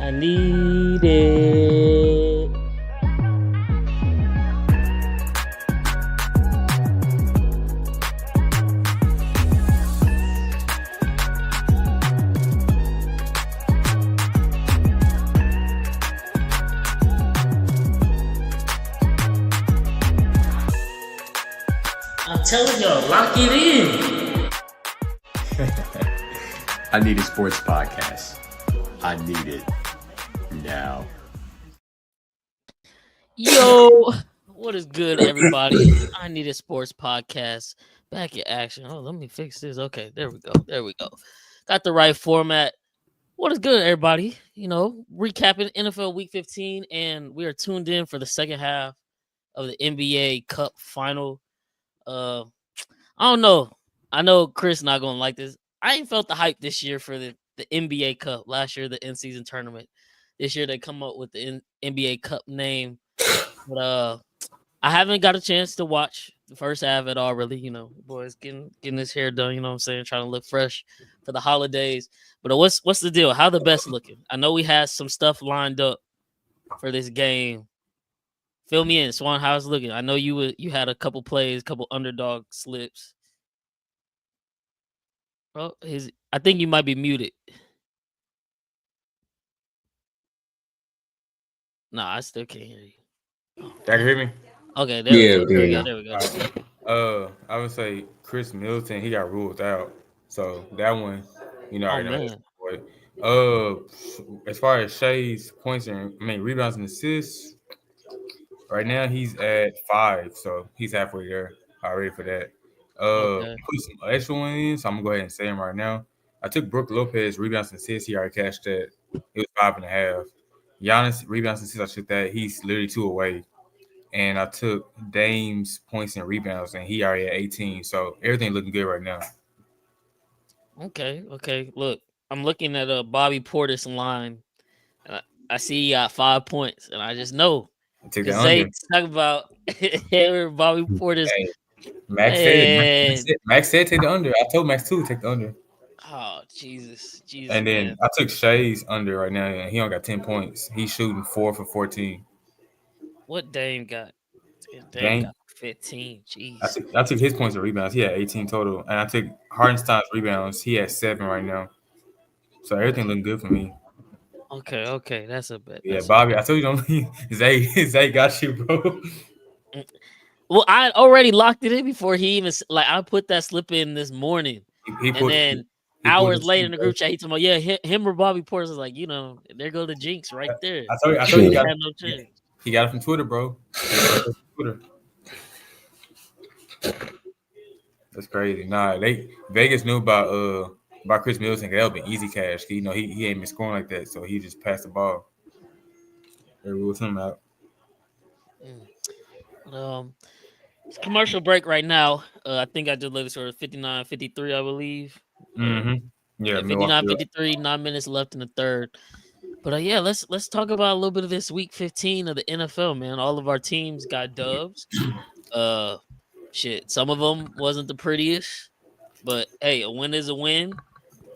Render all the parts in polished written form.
I need it. I'm telling y'all, lock it in. I need a sports podcast. I need it now. Yo, what is good, everybody? I need a sports podcast. Back in action. Oh, let me fix this. Okay, there we go. There we go. Got the right format. What is good, everybody? You know, recapping NFL Week 15, and we are tuned in for the second half of the NBA Cup final. I don't know. I know Chris not gonna like this. I ain't felt the hype this year for the NBA Cup. Last year, the in-season tournament. This year, they come up with the NBA Cup name. But I haven't got a chance to watch the first half at all, really. You know, boys getting his hair done, you know what I'm saying? Trying to look fresh for the holidays. But what's the deal? How the best looking? I know we had some stuff lined up for this game. Fill me in, Swan. How's it looking? I know you had a couple plays, couple underdog slips. Oh, I think you might be muted. No, I still can't hear you. Y'all can hear me? Okay, there we go. There we go. I would say Chris Middleton, he got ruled out. So that one, you know, I know. Man. As far as Shea's points and rebounds and assists, right now he's at 5, so he's halfway there already for that. Okay. Put some extra one in, so I'm gonna go ahead and say him right now. I took Brook Lopez rebounds and assists. He already cashed that. It was 5.5. Giannis rebounds and assists. I took that. He's literally 2 away. And I took Dame's points and rebounds, and he already at 18. So everything looking good right now. Okay. Look, I'm looking at a Bobby Portis line. I see he got 5 points, and I just know. Take that Zay under. talk about Bobby Portis. Hey, Max said take the under. I told Max too take the under. Oh, Jesus. And then man. I took Shea's under right now, and he only got 10 points. He's shooting 4 for 14. What Dame got? Dame got 15. Jeez. I took his points and rebounds. He had 18 total. And I took Hardenstein's rebounds. He had 7 right now. So everything looking good for me. Okay. That's a bet. Yeah, Bobby, I told you don't leave. Zay got you, bro. Well, I already locked it in before he even I put that slip in this morning. Then hours later in the group chat, he told me, yeah, him or Bobby Portis was like, you know, there go the jinx right there. I told you he got it from Twitter, bro. Twitter. That's crazy. Nah, Vegas knew about Chris Middleton. That would be easy cash. You know, he ain't been scoring like that, so he just passed the ball. They ruled him out. Commercial break right now. I think I delivered sort of 59-53, I believe. Mm-hmm. Yeah, 59-53, 9 minutes left in the third. But yeah, let's talk about a little bit of this week 15 of the NFL, man. All of our teams got dubs. Some of them wasn't the prettiest, but hey, a win is a win,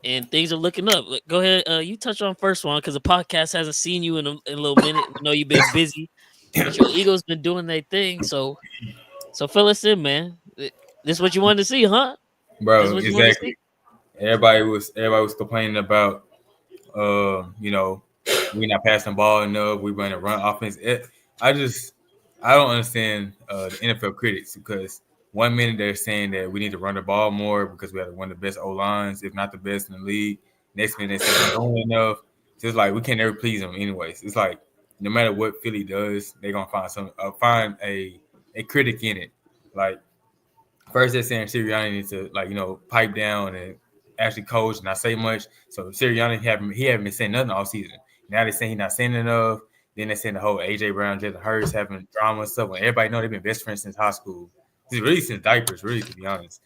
and things are looking up. Go ahead, you touch on first one because the podcast hasn't seen you in a little minute. I know you've been busy, but your Eagles been doing their thing. So fill us in, man. This is what you wanted to see, huh? Bro, exactly. Everybody was complaining about, you know, we not passing the ball enough. We running run offense. I don't understand the NFL critics because 1 minute they're saying that we need to run the ball more because we have one of the best O-lines, if not the best in the league. Next minute they say we're doing enough. So it's like we can never please them anyways. It's like no matter what Philly does, they're gonna find a critic in it. Like first they're saying Sirianni needs to pipe down and actually coach and not say much. So Sirianni haven't been saying nothing all season. Now they're saying he's not saying enough. Then they're saying the whole AJ Brown, Jalen Hurts having drama and stuff. When everybody know they've been best friends since high school. It's really since diapers, really, to be honest.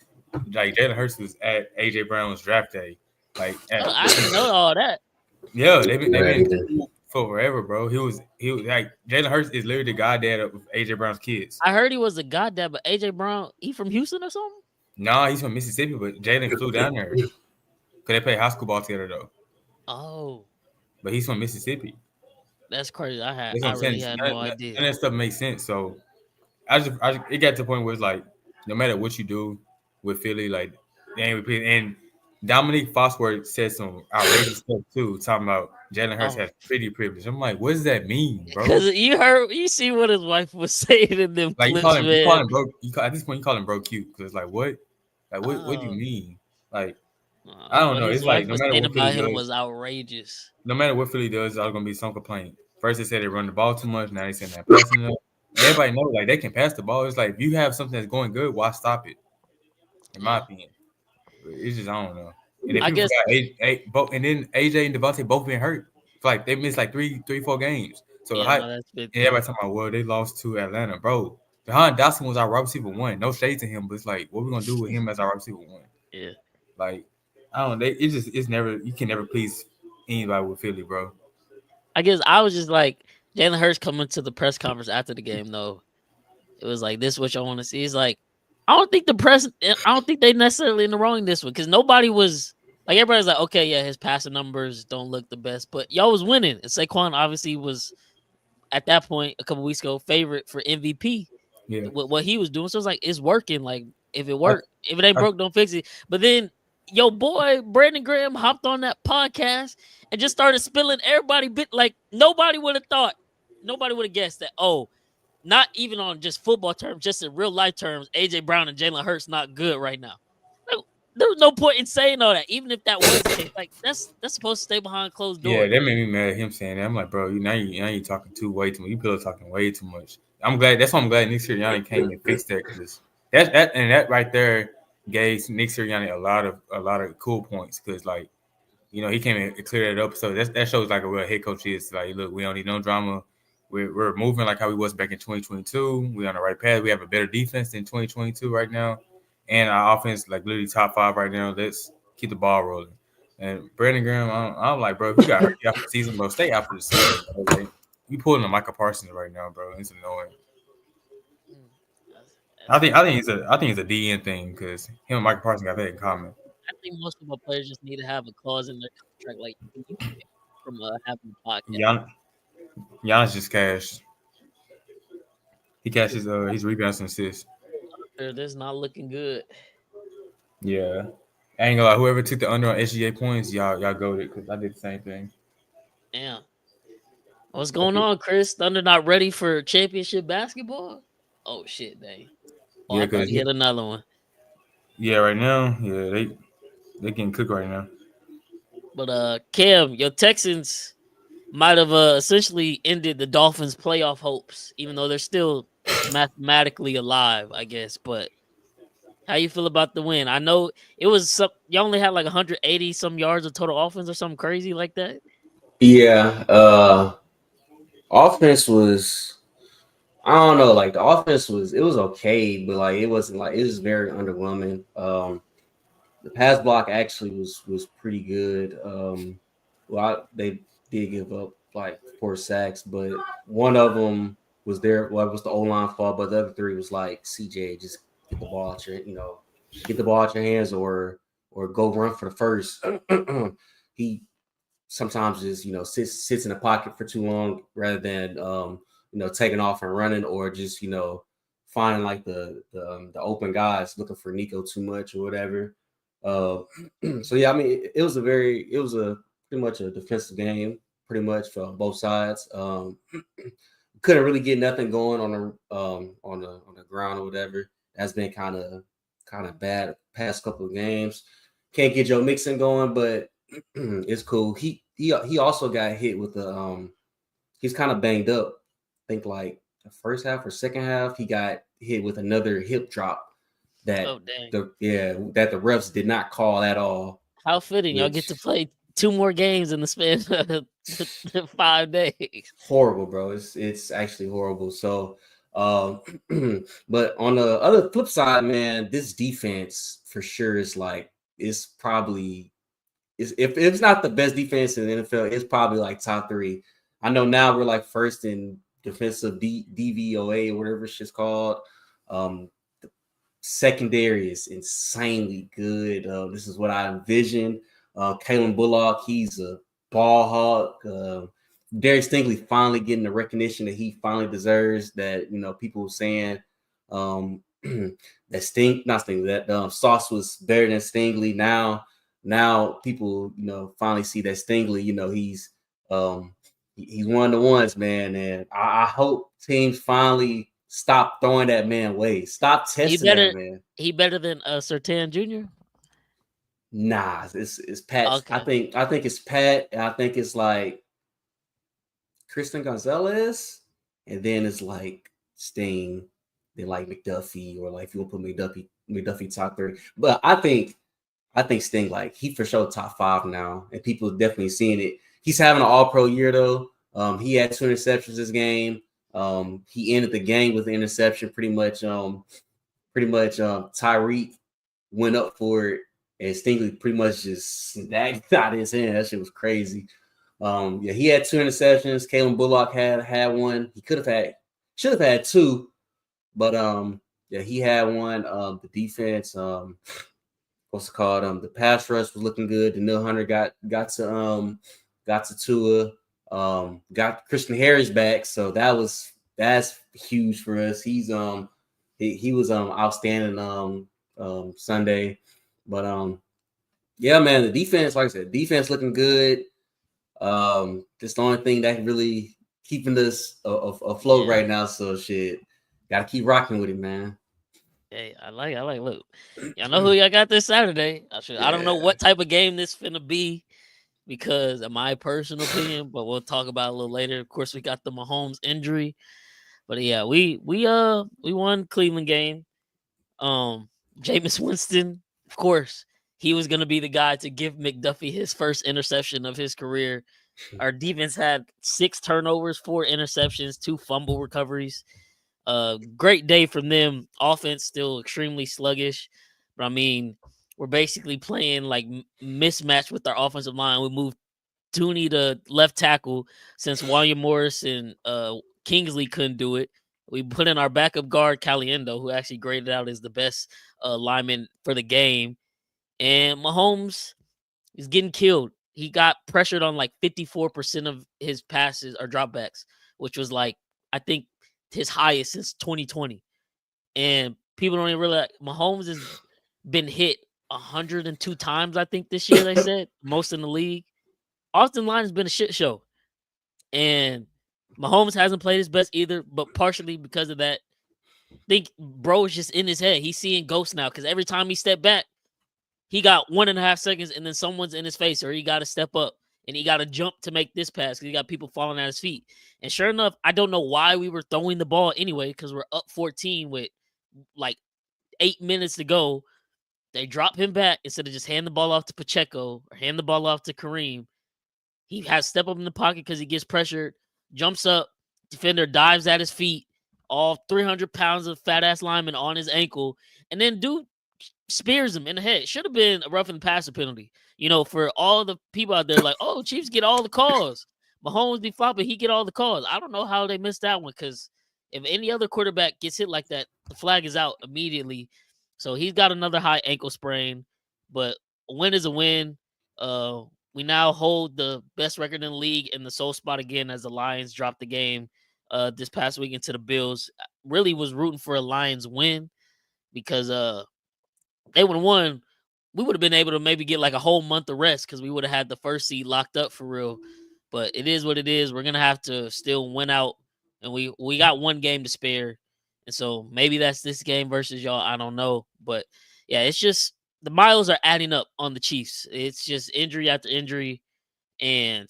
Like Jalen Hurts was at AJ Brown's draft day. I didn't know all that. Yeah, they've been for forever, bro. He was like Jalen Hurts is literally the goddad of AJ Brown's kids. I heard he was the goddad, but AJ Brown, he from Houston or something? Nah, he's from Mississippi, but Jalen flew down there. Cause they play high school ball together though. Oh. but he's from Mississippi. That's crazy. That's what I I'm saying. really had no idea. None of that stuff makes sense. So it got to the point where it's like, no matter what you do with Philly, like they ain't repeating. And Dominique Foxworth said some outrageous stuff too, talking about Jalen Hurts Oh, has pretty privilege. I'm like, what does that mean, because bro? you see what his wife was saying in them Like clips, you call man. him bro. At this point, you call him bro cute because like what? Like what do you Oh, mean? Like I don't what know. his It's like wife no was matter saying what Philly about him does, was outrageous. there's gonna be some complaint. First they said they run the ball too much. Now they saying that passing enough. Everybody knows like they can pass the ball. It's like if you have something that's going good, why stop it? In my Yeah, opinion, but it's just I don't know. And then I people guess. forgot both, and then AJ and Devontae both been hurt. It's like they missed like 3, 4 games. So Yeah, how no, that's been and tough. everybody talking about well they lost to Atlanta, bro. Jahan Dotson was our wide receiver one. No shade to him, but it's like what we gonna do with him as our wide receiver one? Yeah, Like I don't. It's never you can never please anybody with Philly, bro. I guess I was just like Jalen Hurts coming to the press conference after the game though. It was like this, is what y'all want to see. It's like I don't think the press. I don't think they necessarily in the wrong in this one because nobody was like everybody's like, okay, yeah, his passing numbers don't look the best, but y'all was winning. And Saquon obviously was at that point a couple weeks ago favorite for MVP Yeah. with what he was doing. So it's like it's working. Like if it I, worked, if it ain't I, broke, don't fix it. But then yo boy Brandon Graham hopped on that podcast and just started spilling everybody bit like nobody would have thought, nobody would have guessed that. Oh, not even on just football terms, just in real life terms, AJ Brown and Jalen Hurts not good right now. Like, there was no point in saying all that, even if that was the case. Like that's supposed to stay behind closed yeah, doors. that made me mad at him saying that. I'm like, bro, you talking way too much. You people are talking way too much. I'm glad. That's why I'm glad Nick Sirianni came and fixed that because that right there gave Nick Sirianni a lot of cool points because like he came and cleared it up. So that shows like a real head coach is like, look, we don't need no drama. We're moving like how we was back in 2022. We're on the right path. We have a better defense than 2022 right now, and our offense like literally top 5 right now. Let's keep the ball rolling. And Brandon Graham, I'm like, bro, if you got hurt after the season, bro, stay out for the season. Bro. Like, you pulling a Michael Parsons right now, bro. It's annoying. Mm, that's I think it's a DN thing because him and Michael Parsons got that in common. I think most of our players just need to have a clause in their contract, like you from having a podcast. Gian, Giannis just cashed. He cashed his rebounds and assists. That's not looking good. Yeah. I ain't gonna lie. Whoever took the under on SGA points, y'all go it because I did the same thing. Damn. What's going on, Chris? Thunder not ready for championship basketball? Oh shit, dang. Oh, Yeah, I thought because he hit another one. right now, they getting cooked right now. But Cam, your Texans might have essentially ended the Dolphins' playoff hopes, even though they're still mathematically alive, I guess. But how you feel about the win? I know it was you only had like 180 some yards of total offense or something crazy like that. Yeah, offense was I don't know, like the offense was okay, but like it wasn't like it was very underwhelming. The pass block actually was pretty good. They did give up like 4 sacks, but one of them was it was the O line fault, but the other three was like CJ just get the ball out get the ball out your hands or go run for the first. He sometimes just sits in the pocket for too long rather than taking off and running or just finding like the open guys looking for Nico too much or whatever. So yeah, I mean it was a pretty much a defensive game pretty much for both sides. Couldn't really get nothing going on the ground or whatever. That's been kind of bad past couple of games. Can't get Joe Mixon going, but it's cool. He also got hit with he's kind of banged up. I think like the first half or second half, he got hit with another hip drop Oh that dang! that the refs did not call at all. How fitting! Y'all get to Which play 2 more games in the span of 5 days. horrible, bro. It's actually horrible. So, but on the other flip side, man, this defense for sure is like it's probably if it's not the best defense in the NFL, it's probably like top 3. I know now we're like first in defensive DVOA or whatever shit's called. The secondary is insanely good. This is what I envision. Kalen Bullock, he's a ball hawk. Derek Stingley finally getting the recognition that he finally deserves. That people were saying that Sauce was better than Stingley. Now people finally see that Stingley. He's one of the ones, man. And I hope teams finally stop throwing that man away. Stop testing that man. He better than Surtain Jr.? Nah, it's Pat. Okay. I think it's Pat, and I think it's like Christian Gonzalez, and then it's like Sting, then like McDuffie, or like if you want to put McDuffie top 3. But I think Sting, like, he for sure top 5 now, and people are definitely seeing it. He's having an all-pro year though. He had 2 interceptions this game. He ended the game with an interception pretty much. Tyreek went up for it, and Stingley pretty much just snagged out his hand. That shit was crazy. He had 2 interceptions. Kalen Bullock had one. He should have had 2, but he had one. The defense, what's it called? The pass rush was looking good. Daniil Hunter got to Tua. Got Christian Harris back, so that's huge for us. He was outstanding Sunday, but yeah, man, the defense, like I said, defense looking good. Just the only thing that really keeping us afloat right now. So shit, gotta keep rocking with it, man. Hey, I like. Look, y'all know who y'all got this Saturday. I don't know what type of game this finna be, because of my personal opinion, but we'll talk about it a little later. Of course, we got the Mahomes injury, but yeah, we won Cleveland game. Jameis Winston, of course, he was gonna be the guy to give McDuffie his first interception of his career. Our defense had 6 turnovers, 4 interceptions, 2 fumble recoveries. Great day from them. Offense still extremely sluggish, but I mean, we're basically playing like mismatch with our offensive line. We moved Tooney to left tackle since William Morris and Kingsley couldn't do it. We put in our backup guard Caliendo, who actually graded out as the best lineman for the game. And Mahomes is getting killed. He got pressured on like 54% of his passes or dropbacks, which was like, I think, his highest since 2020. And people don't even realize Mahomes has been hit 102 times, I think, this year, they said, most in the league. Austin line has been a shit show. And Mahomes hasn't played his best either, but partially because of that. I think bro is just in his head. He's seeing ghosts now, because every time he stepped back, he got 1.5 seconds and then someone's in his face, or he got to step up and he got to jump to make this pass because he got people falling at his feet. And sure enough, I don't know why we were throwing the ball anyway, because we're up 14 with like 8 minutes to go. They drop him back instead of just hand the ball off to Pacheco or hand the ball off to Kareem. He has to step up in the pocket because he gets pressured, jumps up, defender dives at his feet, all 300 pounds of fat-ass lineman on his ankle, and then dude spears him in the head. Should have been a roughing the passer penalty. For all the people out there like, oh, Chiefs get all the calls. Mahomes be flopping, he get all the calls. I don't know how they missed that one, because if any other quarterback gets hit like that, the flag is out immediately. So he's got another high ankle sprain, but a win is a win. We now hold the best record in the league in the sole spot again as the Lions dropped the game this past weekend to the Bills. Really was rooting for a Lions win, because they would have won. We would have been able to maybe get like a whole month of rest, because we would have had the first seed locked up for real. But it is what it is. We're gonna have to still win out, and we got one game to spare, and so maybe that's this game versus y'all. I don't know, but yeah, it's just the miles are adding up on the Chiefs. It's just injury after injury, and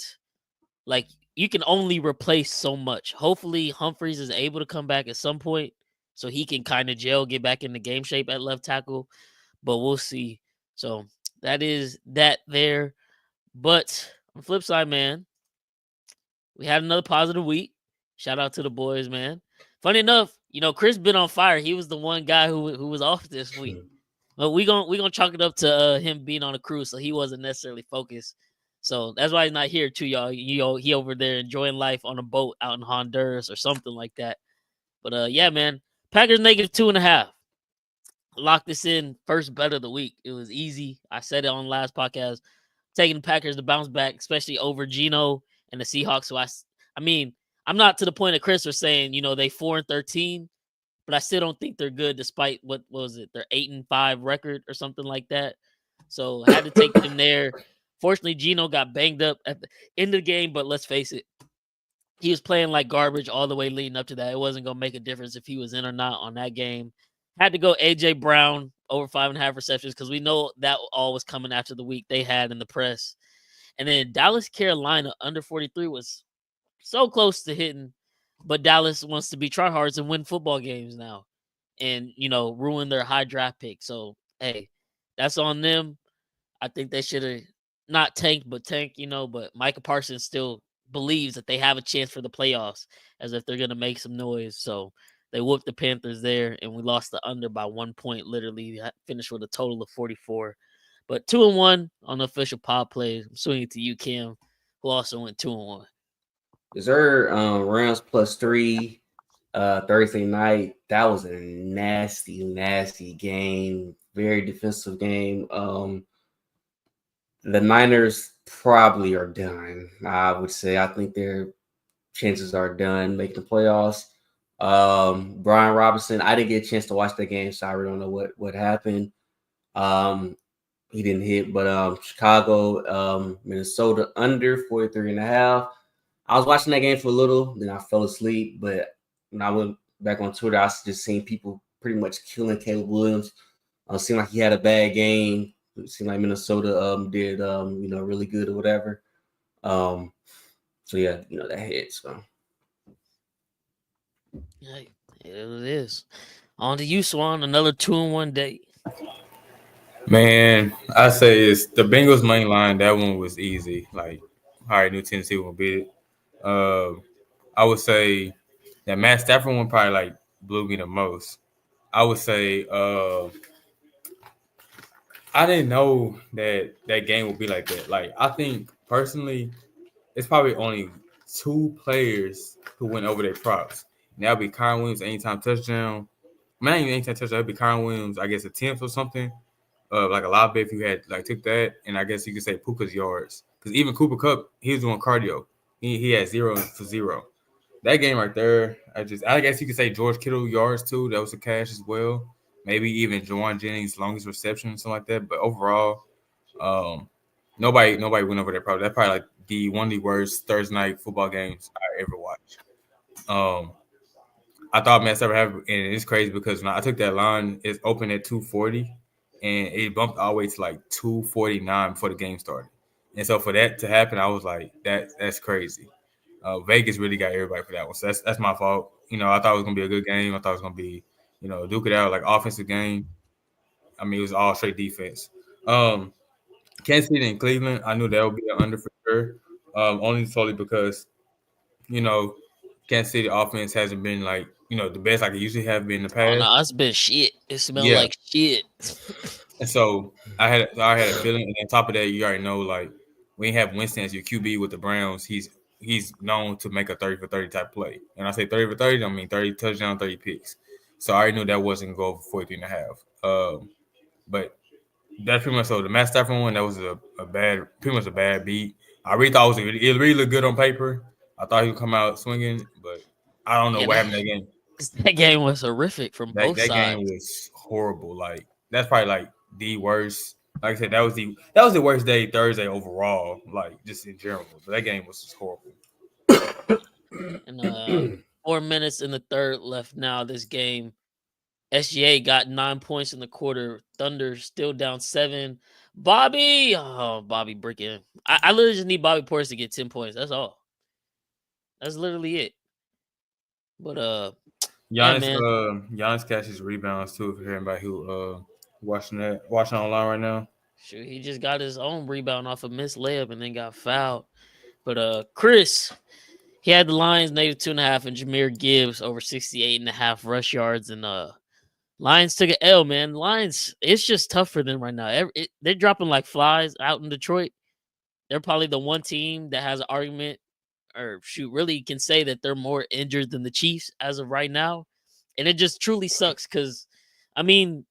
like you can only replace so much. Hopefully, Humphreys is able to come back at some point, so he can kind of gel, get back into game shape at left tackle. But we'll see. So that is that there. But on the flip side, man, we had another positive week. Shout out to the boys, man. Funny enough, Chris been on fire. He was the one guy who was off this week. But we gonna chalk it up to him being on a cruise, so he wasn't necessarily focused. So that's why he's not here too, y'all. He over there enjoying life on a boat out in Honduras or something like that. But yeah, man, Packers -2.5. Lock this in, first bet of the week. It was easy. I said it on last podcast. taking the Packers to bounce back, especially over Geno and the Seahawks. So I mean, I'm not to the point of Chris was saying, they 4-13, but I still don't think they're good despite what was it, their 8-5 record or something like that. So I had to take them there. Fortunately, Geno got banged up at the end of the game, but let's face it, he was playing like garbage all the way leading up to that. It wasn't going to make a difference if he was in or not on that game. Had to go A.J. Brown over 5.5 receptions because we know that all was coming after the week they had in the press. And then Dallas, Carolina, under 43 was so close to hitting, but Dallas wants to be tryhards and win football games now and, ruin their high draft pick. So, hey, that's on them. I think they should have not tanked, but but Micah Parsons still believes that they have a chance for the playoffs as if they're going to make some noise. So they whooped the Panthers there, and we lost the under by 1 point, literally. Finished with a total of 44. But 2-1 on the official pod plays. I'm swinging it to you, Cam, who also went 2-1. Is there Rams +3 Thursday night? That was a nasty, nasty game. Very defensive game. The Niners probably are done. I would say. I think their chances are done making the playoffs. Brian Robinson, I didn't get a chance to watch that game, so I really don't know what happened. He didn't hit, but Chicago, Minnesota under 43.5. I was watching that game for a little, then I fell asleep. But when I went back on Twitter, I was just seeing people pretty much killing Caleb Williams. It seemed like he had a bad game. It seemed like Minnesota did really good or whatever. So yeah, that hits. So. Yeah, it is. On to you, Swan. Another 2-1 day. Man, I say it's the Bengals main line. That one was easy. Like, I already knew Tennessee would beat it. I would say that Matt Stafford one probably blew me the most. I would say I didn't know that game would be like that. Like, I think personally, it's probably only 2 players who went over their props. And that'll be Kyron Williams anytime touchdown. Not even anytime touchdown. That'll be Kyron Williams, I guess, a 10th or something. Like a lot of bet if you had took that, and I guess you could say Puka's yards, because even Cooper Kupp, he was doing cardio. He had 0 for 0. That game right there, I guess you could say George Kittle yards too. That was a cash as well. Maybe even Juwan Jennings' longest reception, something like that. But overall, nobody went over that. Probably that's probably the one of the worst Thursday night football games I ever watched. I thought Matt Stafford had, and it's crazy because when I took that line, it's open at 240, and it bumped all the way to 249 before the game started. And so for that to happen, I was like, that's crazy. Vegas really got everybody for that one. So that's my fault. I thought it was gonna be a good game. I thought it was gonna be, duke it out, offensive game. I mean, it was all straight defense. Kansas City and Cleveland, I knew that would be an under for sure. Only solely because, Kansas City offense hasn't been the best it usually have been in the past. Oh no, it's been shit. It smelled like shit. And so I had a feeling, and on top of that, you already know when you have Winston as your QB with the Browns, he's known to make a 30 for 30 type play. And I say 30 for 30, I mean 30 touchdown, 30 picks. So I already knew that wasn't going to go for 43.5. But that's pretty much so. The Matt Stafford one, that was pretty much a bad beat. I really thought it really looked good on paper. I thought he would come out swinging, but I don't know what happened that game. That game was horrific from both sides. That game was horrible. That's probably the worst. Like I said, that was the worst day Thursday overall, just in general. But that game was just horrible. And 4 minutes in the third left now. This game, SGA got 9 points in the quarter. Thunder still down 7. Bobby breaking. I literally just need Bobby Portis to get 10 points. That's all. That's literally it. But Giannis catches rebounds too. If you're anybody who watching online right now. Sure, he just got his own rebound off a missed layup and then got fouled. But Chris, he had the Lions -2.5 and Jahmyr Gibbs over 68.5 rush yards, and Lions took an L, man. Lions, it's just tough for them right now. They're dropping like flies out in Detroit. They're probably the one team that has an argument, or really can say that they're more injured than the Chiefs as of right now. And it just truly sucks because, I mean,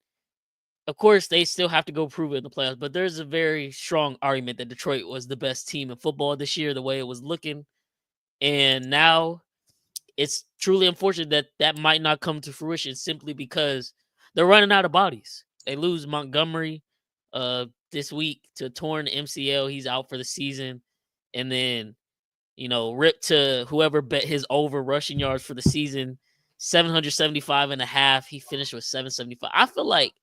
of course, they still have to go prove it in the playoffs, but there's a very strong argument that Detroit was the best team in football this year, the way it was looking. And now it's truly unfortunate that that might not come to fruition simply because they're running out of bodies. They lose Montgomery this week to torn MCL. He's out for the season. And then, rip to whoever bet his over rushing yards for the season, 775 and a half. He finished with 775. I feel like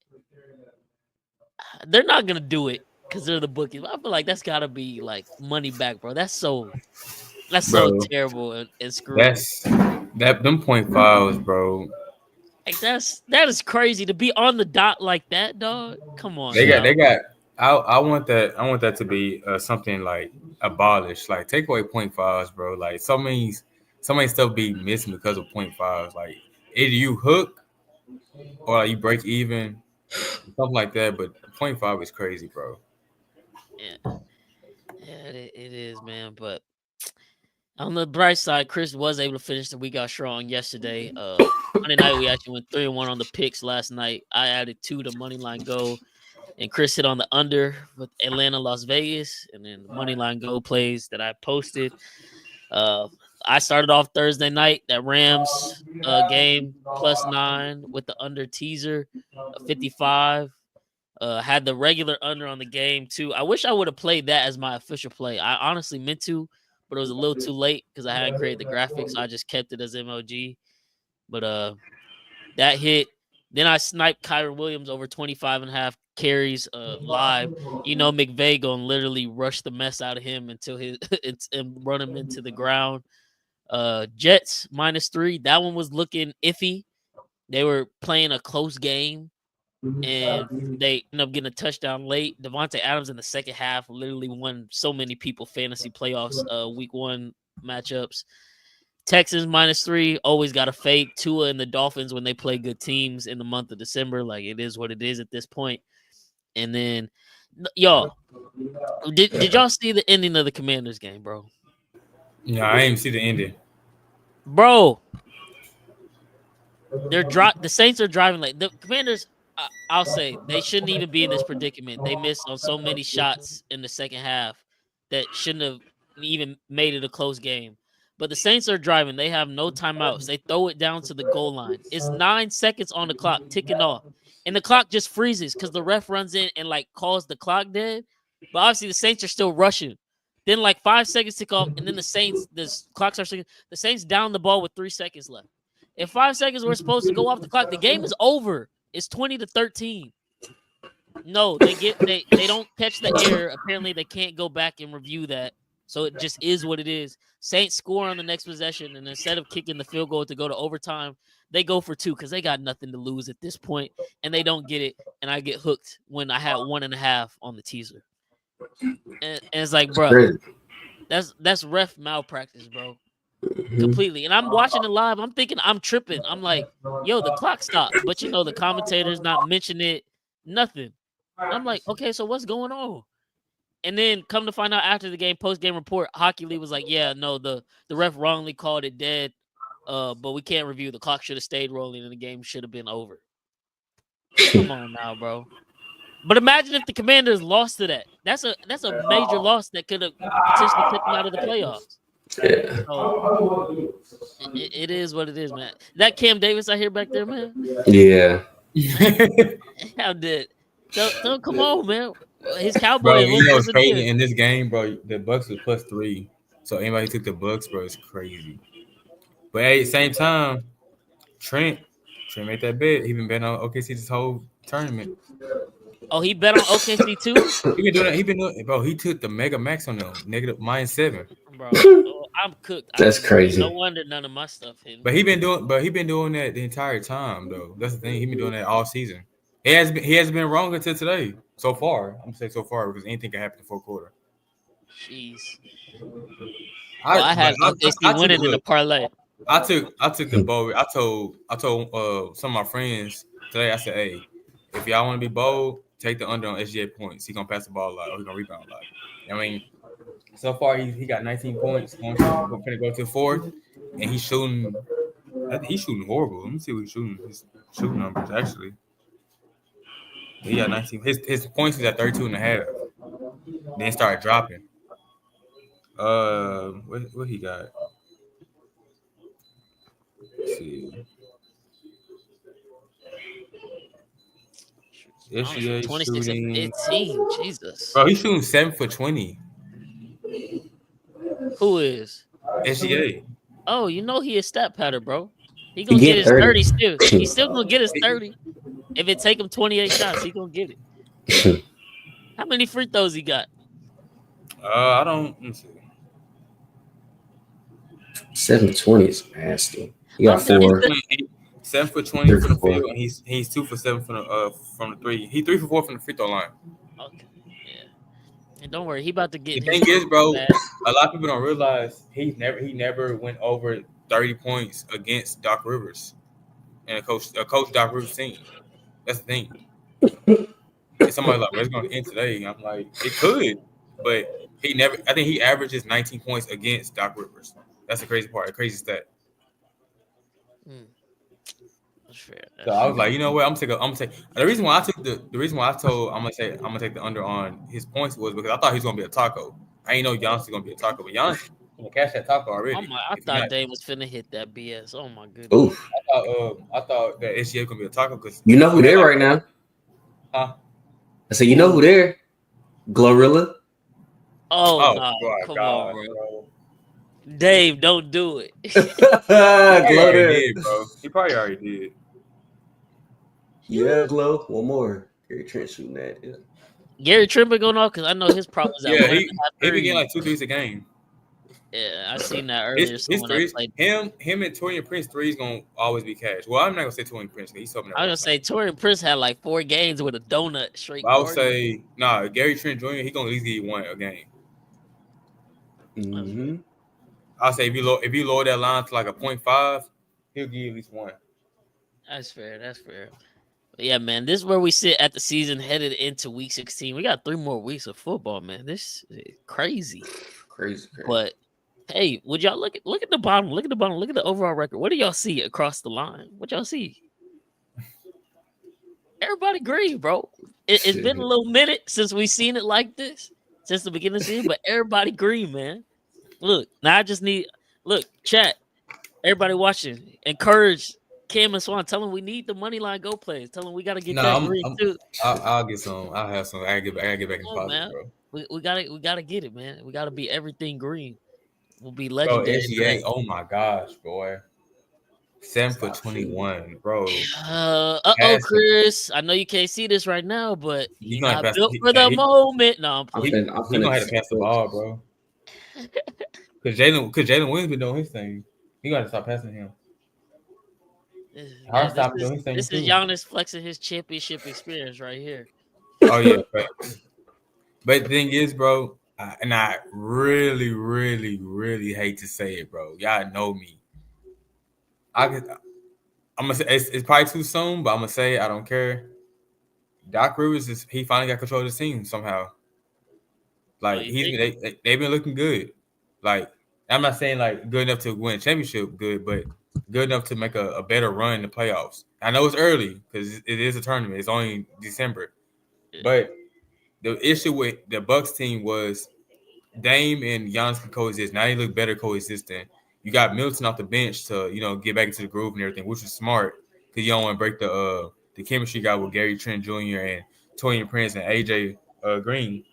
they're not going to do it because they're the bookies. I feel like that's got to be like money back, bro. That's so terrible and screwed. Them 0.5s, bro. Like that is crazy to be on the dot like that, dog. Come on. They got. I want that to be something like abolished. Like take away 0.5s, bro. Like so many stuff be missing because of 0.5s. Like either you hook or like, you break even, something like that. But 0.5 is crazy, bro. Yeah, it is, man. But on the bright side, Chris was able to finish the week out strong yesterday. Monday night, we actually went 3-1 on the picks last night. I added 2 to Moneyline Go, and Chris hit on the under with Atlanta, Las Vegas, and then the Moneyline Go plays that I posted. I started off Thursday night, that Rams game, +9 with the under teaser, 55. Had the regular under on the game, too. I wish I would have played that as my official play. I honestly meant to, but it was a little too late because I hadn't created the graphics, so I just kept it as MOG. But that hit. Then I sniped Kyron Williams over 25.5 carries live. McVay gonna literally rush the mess out of him until and run him into the ground. Jets -3. That one was looking iffy. They were playing a close game, and they ended up getting a touchdown late. Devontae Adams in the second half literally won so many people fantasy playoffs week 1 matchups. Texans -3, always got to fade Tua and the Dolphins when they play good teams in the month of December. Like, it is what it is at this point. And then, y'all, did y'all see the ending of the Commanders game, bro? No, I didn't see the ending. Bro, the Saints are driving late. The Commanders, I'll say, they shouldn't even be in this predicament. They missed on so many shots in the second half that shouldn't have even made it a close game. But the Saints are driving. They have no timeouts. They throw it down to the goal line. It's 9 seconds on the clock, ticking off. And the clock just freezes because the ref runs in and, calls the clock dead. But obviously, the Saints are still rushing. Then, 5 seconds tick off, and then the clock starts ticking. The Saints down the ball with 3 seconds left. If 5 seconds were supposed to go off the clock, the game is over. It's 20-13. No, they don't catch the error. Apparently, they can't go back and review that. So it just is what it is. Saints score on the next possession, and instead of kicking the field goal to go to overtime, they go for 2 because they got nothing to lose at this point, and they don't get it. And I get hooked when I had 1.5 on the teaser. And it's like, bro, that's ref malpractice, bro. Completely. And I'm watching it live. I'm thinking I'm tripping. I'm like, yo, the clock stopped. But the commentator's not mentioning it. Nothing. I'm like, okay, so what's going on? And then come to find out after the game, post-game report, Hockey League was like, yeah, no, the ref wrongly called it dead. But we can't review. The clock should have stayed rolling and the game should have been over. Come on now, bro. But imagine if the Commanders lost to that. That's a major loss that could have potentially kept them out of the playoffs. Yeah. So, it is what it is, man. That Cam Davis I hear back there, man. Yeah. How did? So come on, man. His Cowboy. Bro, it's crazy in this game, bro. The Bucks was +3. So anybody who took the Bucks, bro, it's crazy. But at the same time, Trent made that bet. He been betting on OKC this whole tournament. Oh, he bet on OKC too? He been doing that. Bro, he took the mega max on them, -7. Bro, I'm cooked. That's crazy. No wonder none of my stuff hit. But he been doing that the entire time, though. That's the thing. He been doing that all season. He hasn't been wrong until today. So far, I'm gonna say so far because anything can happen in the fourth quarter. Jeez. I had OKC winning in the parlay. I took the bold. I told some of my friends today. I said, hey, if y'all want to be bold, take the under on SGA points. He gonna pass the ball a lot or he gonna rebound a lot. I mean, so far he got 19 points. Going to go to the fourth, and he's shooting. I think he's shooting horrible. Let me see what he's shooting. His shooting numbers actually. He got 19. His points was at 32 and a half. Then started dropping. What he got? Let's see. SGA 26 and shooting. 15. Jesus. Bro, he's shooting 7 for 20. Who is? SGA. Oh, you know he is stat pattern, bro. He gonna He get get his 30. 30 still. He's still gonna get his 30. If it take him 28 shots, he gonna get it. How many free throws he got? I don't. Let me see. 720 is nasty. He I'm got saying 4. 7 for 20 3 from the for 4. field, and he's 2 for 7 from the three. He 3 for 4 from the free throw line. Okay, yeah. And don't worry, he about to get. The thing is, bro, a lot of people don't realize he never went over 30 points against Doc Rivers and a coach Doc Rivers team. That's the thing. And somebody like, "Where's going to end today?" I'm like, it could, but he never. I think he averages 19 points against Doc Rivers. That's the crazy part, a crazy stat. That's fair. So I was like, you know what? I'm gonna take. The reason why I told I'm gonna take the under on his points was because I thought he was gonna be a taco. I ain't know Giannis was gonna be a taco, but Giannis gonna cash that taco already. I thought Dave was finna hit that BS. Oh my goodness. Oof. I thought that SGA was gonna be a taco because You know who there right now? Huh? I said, you know who there? Glorilla. Oh, no, come on, bro. Dave, don't do it. Glow bro. He probably already did. Yeah, Glow. One more. Gary Trent shooting that. Yeah. Gary Trent been going off because I know his prop was at Yeah, 1.5 he been getting like 2 threes. threes a game. Yeah, I seen that earlier. His Someone that threes, played. him and Torian Prince threes gonna always be cash. Well, I'm not gonna say Torian Prince because he's hoping that. I was gonna say Torian Prince had like 4 games with a donut straight. I would say Gary Trent Jr. He gonna at least give you one a game. Mm-hmm. I'll say if you lower that line to like a 0.5, he'll give you at least one. That's fair. That's fair. But yeah, man, this is where we sit at the season headed into week 16. We got 3 more weeks of football, man. This is crazy. Crazy. But hey, would y'all look at the bottom? Look at the bottom. Look at the overall record. What do y'all see across the line? What y'all see? Everybody green, bro. It's been a little minute since we seen it like this since the beginning of the season, but everybody green, man. Look, now I just need chat. Everybody watching, encourage Cam and Swan. Tell them we need the money line go plays. Tell them we got to get that green too. I'll get some. I'll have some. I gotta get back in positive, bro. We gotta get it, man. We gotta be everything green. We'll be legendary. Bro, SGA, oh my gosh, boy. 7 for 21, bro. Chris. I know you can't see this right now, but he's not built for the moment. No, I'm playing. He's gonna have to pass the ball, bro. Because Jalen Williams been doing his thing. He gotta stop passing him. This is Giannis flexing his championship experience right here. Oh yeah, but the thing is, bro, and I really, really, really hate to say it, bro. Y'all know me. I'm gonna say it's probably too soon, but I'm gonna say I don't care. Doc Rivers he finally got control of the team somehow. Like they've been looking good. Like I'm not saying like good enough to win a championship, but good enough to make a better run in the playoffs. I know it's early because it is a tournament. It's only December, but the issue with the Bucks team was Dame and Giannis can coexist. Now they look better coexisting. You got Middleton off the bench to get back into the groove and everything, which is smart because you don't want to break the chemistry you got with Gary Trent Jr. and Torian Prince and AJ Green.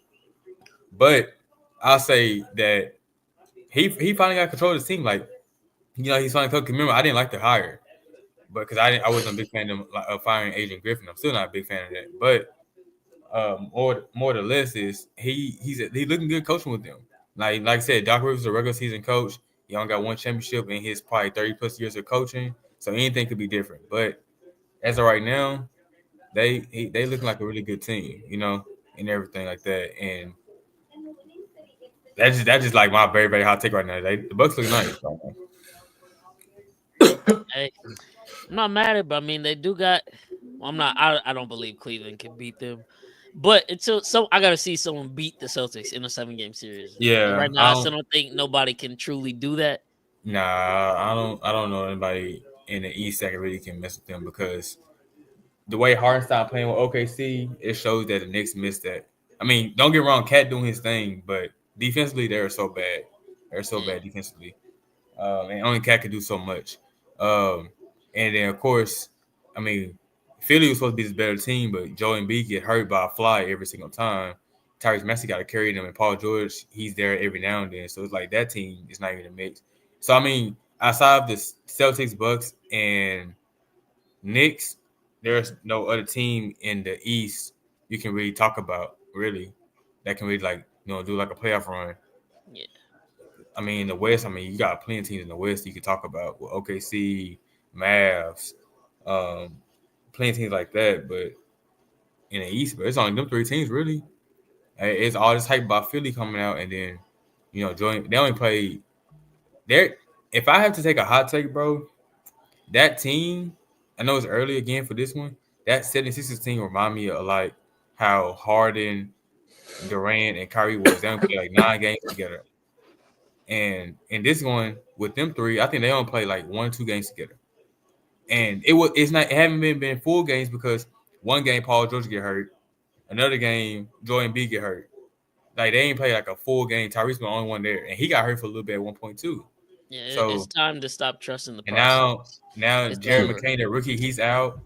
But I'll say that he finally got control of the team. Like he's finally took. Remember, I didn't like the hire, but because I wasn't a big fan of firing Adrian Griffin. I'm still not a big fan of that. But more or less is he's looking good coaching with them. Like I said, Doc Rivers is a regular season coach. He only got one championship in his probably 30 plus years of coaching, so anything could be different. But as of right now, they looking like a really good team, and everything like that. And that's just like my very, very hot take right now. The Bucks look nice right now. Hey, I'm not mad at it, but I mean they do got. Well, I don't believe Cleveland can beat them. But I gotta see someone beat the Celtics in a 7-game series. Yeah, and right now I still don't think nobody can truly do that. Nah, I don't know anybody in the East that really can mess with them because the way Hardenstein playing with OKC, it shows that the Knicks missed that. I mean, don't get wrong, Cat doing his thing, but defensively they're so bad. They're so bad defensively, and only Cat can do so much. And then of course, I mean, Philly was supposed to be this better team, but Joel Embiid get hurt by a fly every single time. Tyrese Maxey got to carry them, and Paul George, he's there every now and then. So it's like that team is not even a mix. So I mean, outside of the Celtics, Bucks, and Knicks, there's no other team in the East you can really talk about, really, that can really do like a playoff run. Yeah. I mean, in the West, I mean, you got plenty of teams in the West you can talk about with OKC, Mavs, plenty of teams like that. But in the East, but it's only them three teams really. It's all this hype about Philly coming out, and then they only played there. If I have to take a hot take, bro, that team, I know it's early again for this one. That 76ers team remind me of like how Harden, Durant, and Kyrie was. They only played like 9 games together. And in this one with them three, I think they only played like 1 or 2 games together. And it haven't been full games because one game Paul George get hurt, another game Joel Embiid get hurt. Like they ain't play like a full game. Tyrese was the only one there, and he got hurt for a little bit at one point too. Yeah, So it's time to stop trusting the and process. now It's Jared over. McCain, the rookie, he's out.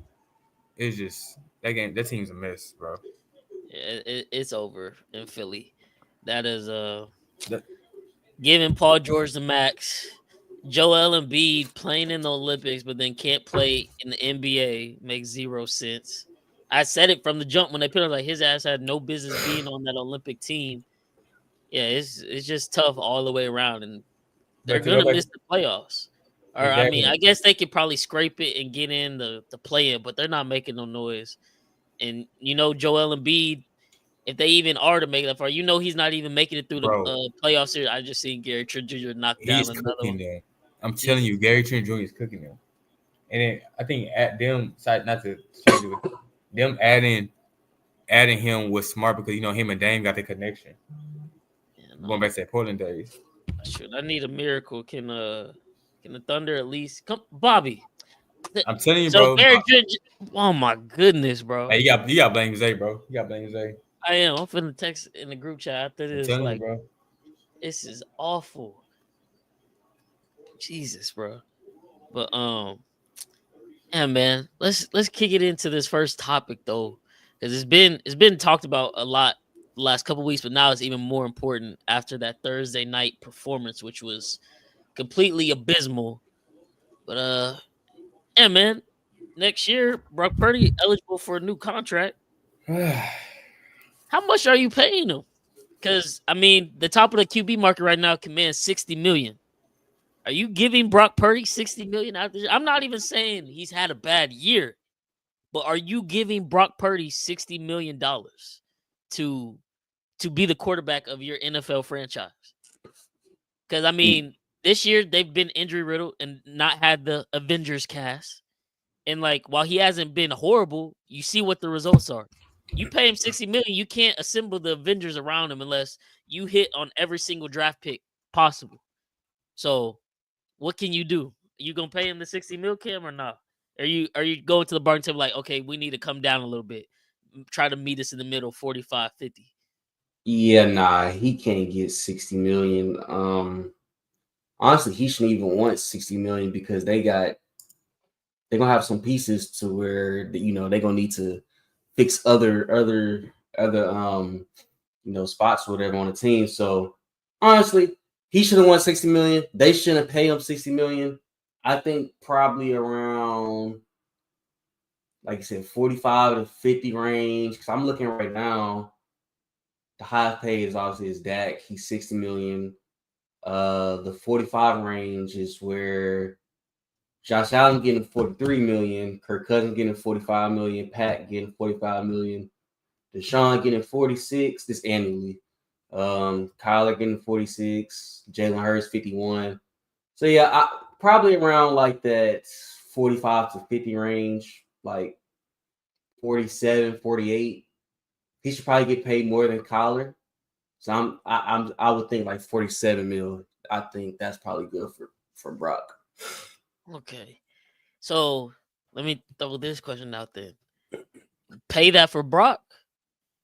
It's just that team's a mess, bro. Yeah, it's over in Philly. That is That- giving Paul George the max. Joel Embiid playing in the Olympics, but then can't play in the NBA makes 0 sense. I said it from the jump when they put him like his ass had no business being on that Olympic team. Yeah, it's just tough all the way around, and they're But to go gonna back, miss the playoffs. Or I mean, exactly, I guess they could probably scrape it and get in the play in, but they're not making no noise. And Joel Embiid, if they even are to make it that far, he's not even making it through the bro. playoff series. I just seen Gary Trent Jr. knock down He's another cooking one. them. I'm telling Jesus. you, Gary Trent Jr. is cooking them. And then I think at them side, not to change it, them adding him was smart because him and Dame got the connection. Yeah, Going back to that Portland days. shoot, I need a miracle. Can the Thunder at least come, Bobby? I'm telling you, So bro. Gary Trent, oh my goodness, bro. Hey, you got blame Zay, bro. You got blame Zay. I am. I'm finna text in the group chat after I'm this. telling Like, you, bro. this is awful. Jesus, bro. But yeah, man. Let's kick it into this first topic though, because it's been talked about a lot the last couple weeks, but now it's even more important after that Thursday night performance, which was completely abysmal. But yeah, man. Next year, Brock Purdy eligible for a new contract. How much are you paying him? Because I mean, the top of the QB market right now commands $60 million. Are you giving Brock Purdy $60 million out there? I'm not even saying he's had a bad year, but are you giving Brock Purdy $60 million to be the quarterback of your NFL franchise? Because I mean, this year they've been injury riddled and not had the Avengers cast. And like, while he hasn't been horrible, you see what the results are. You pay him $60 million, you can't assemble the Avengers around him unless you hit on every single draft pick possible. So, what can you do? You gonna pay him the $60 million, Cam, or not? Are you going to the bargain table like, okay, we need to come down a little bit, try to meet us in the middle, 45, 50? Yeah, nah, he can't get 60 million. Honestly, he shouldn't even want 60 million because they're gonna have some pieces to where they're gonna need to fix other spots or whatever on the team. So honestly, he should have won 60 million. They shouldn't pay him 60 million. I think probably around, like I said, 45 to 50 range. Because I'm looking right now, the highest paid is obviously Dak. He's 60 million. The 45 range is where Josh Allen getting 43 million, Kirk Cousins getting 45 million, Pat getting 45 million, Deshaun getting 46 this annually, Kyler getting 46, Jalen Hurts 51. So yeah, probably around like that 45 to 50 range, like 47, 48. He should probably get paid more than Kyler. So I would think like 47 mil. I think that's probably good for Brock. Okay. So let me throw this question out there. pay that for Brock,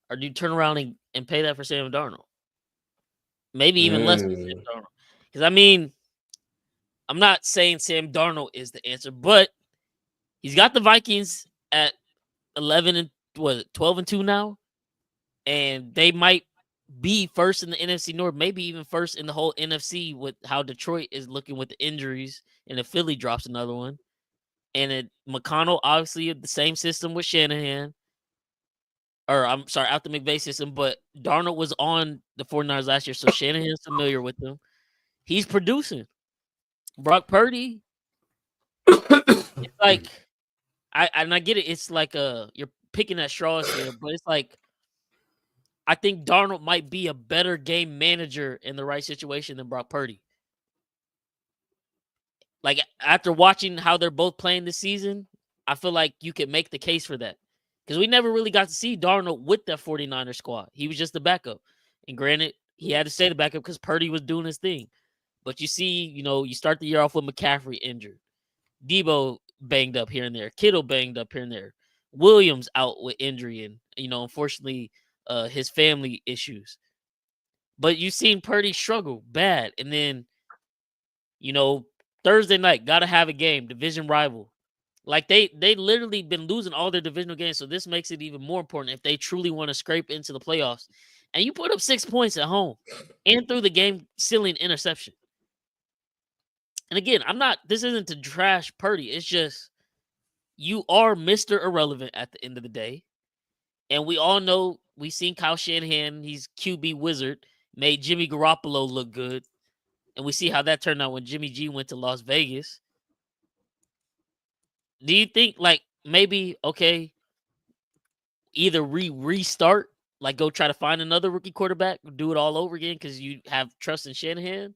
or do you turn around and pay that for Sam Darnold? Maybe even less for Sam Darnold. Because I mean, I'm not saying Sam Darnold is the answer, but he's got the Vikings at 11 and 12-2 now, and they might be first in the NFC North, maybe even first in the whole NFC with how Detroit is looking with the injuries, and if Philly drops another one. And McConnell, obviously, the same system with Shanahan. Or, I'm sorry, out the McVay system, but Darnold was on the 49ers last year, so Shanahan's familiar with them. He's producing. Brock Purdy, it's like, I get it. It's like you're picking at straws here, but it's like, I think Darnold might be a better game manager in the right situation than Brock Purdy. Like, after watching how they're both playing this season, I feel like you could make the case for that. Because we never really got to see Darnold with that 49er squad. He was just the backup. And granted, he had to stay the backup because Purdy was doing his thing. But you see, you start the year off with McCaffrey injured. Debo banged up here and there. Kittle banged up here and there. Williams out with injury and, unfortunately, his family issues. But you've seen Purdy struggle bad. And then, Thursday night, got to have a game, division rival. Like, they literally been losing all their divisional games, so this makes it even more important if they truly want to scrape into the playoffs. And you put up 6 points at home and through the game-sealing interception. And again, this isn't to trash Purdy. It's just you are Mr. Irrelevant at the end of the day. And we all know, we've seen Kyle Shanahan, he's QB wizard, made Jimmy Garoppolo look good. And we see how that turned out when Jimmy G went to Las Vegas. Do you think, like, maybe, okay, either restart, like go try to find another rookie quarterback, do it all over again because you have trust in Shanahan,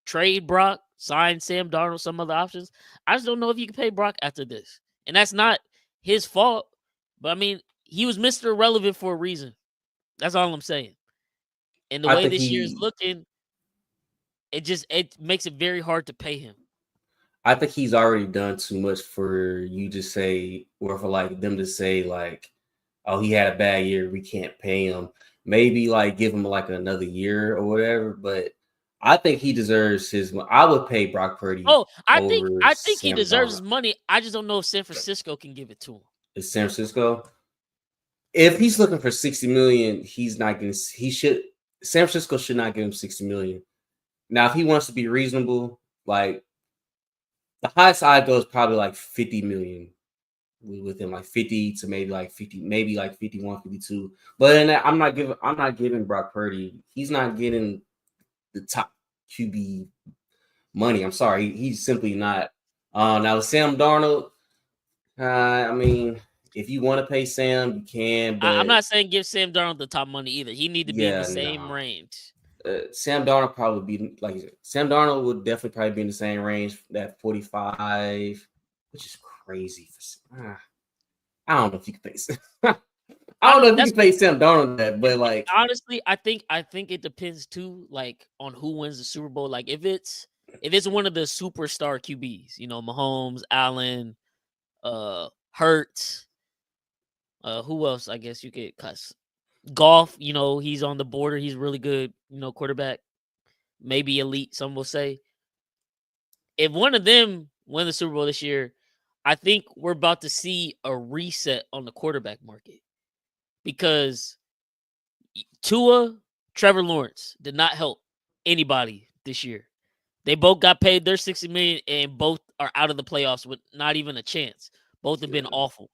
trade Brock, sign Sam Darnold, some other options? I just don't know if you can pay Brock after this. And that's not his fault, but I mean, he was Mr. Irrelevant for a reason. That's all I'm saying. And the way this year is looking, it makes it very hard to pay him. I think he's already done too much for you to say, or for like them to say, like, oh, he had a bad year, we can't pay him. Maybe like give him like another year or whatever. But I think he deserves his. I would pay Brock Purdy. Oh, I think he deserves his money. I just don't know if San Francisco can give it to him. Is San Francisco? If he's looking for $60 million, he's not going to. San Francisco should not give him $60 million. Now, if he wants to be reasonable, like, the highest I'd go is probably like $50 million with him, like 50 to maybe like 50, maybe like 51, 52. But in that, I'm not giving Brock Purdy. He's not getting the top QB money. I'm sorry, he's simply not. Now with Sam Darnold, I mean, if you want to pay Sam, you can. But I'm not saying give Sam Darnold the top money either. He need to be in the same range. Sam Darnold probably be like you said. Sam Darnold would definitely probably be in the same range, that 45, which is crazy. I don't know if you can pay. I don't know if you can pay Sam Darnold that, but like honestly, I think it depends too, like on who wins the Super Bowl. Like if it's one of the superstar QBs, Mahomes, Allen, Hurts, who else? I guess you could cuss. Golf, he's on the border. He's really good, quarterback, maybe elite, some will say. If one of them win the Super Bowl this year, I think we're about to see a reset on the quarterback market because Tua, Trevor Lawrence did not help anybody this year. They both got paid their $60 million and both are out of the playoffs with not even a chance. Both have been awful.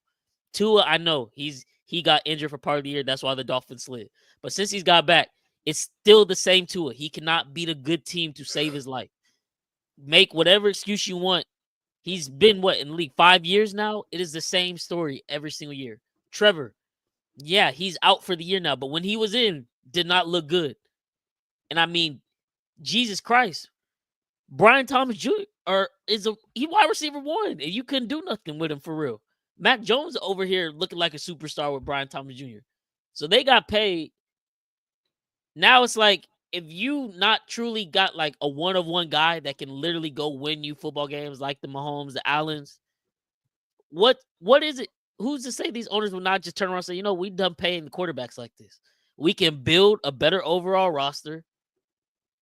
Tua, I know he got injured for part of the year. That's why the Dolphins slid. But since he's got back, it's still the same Tua. He cannot beat a good team to save his life. Make whatever excuse you want. He's been, in the league 5 years now? It is the same story every single year. Trevor, yeah, he's out for the year now. But when he was in, did not look good. And I mean, Jesus Christ. Brian Thomas Jr. He wide receiver 1. And you couldn't do nothing with him for real. Mac Jones over here looking like a superstar with Brian Thomas Jr. So they got paid. Now it's like, if you not truly got like a one-of-one guy that can literally go win you football games like the Mahomes, the Allens, what is it? who's to say these owners will not just turn around and say, you know, we done paying quarterbacks like this. We can build a better overall roster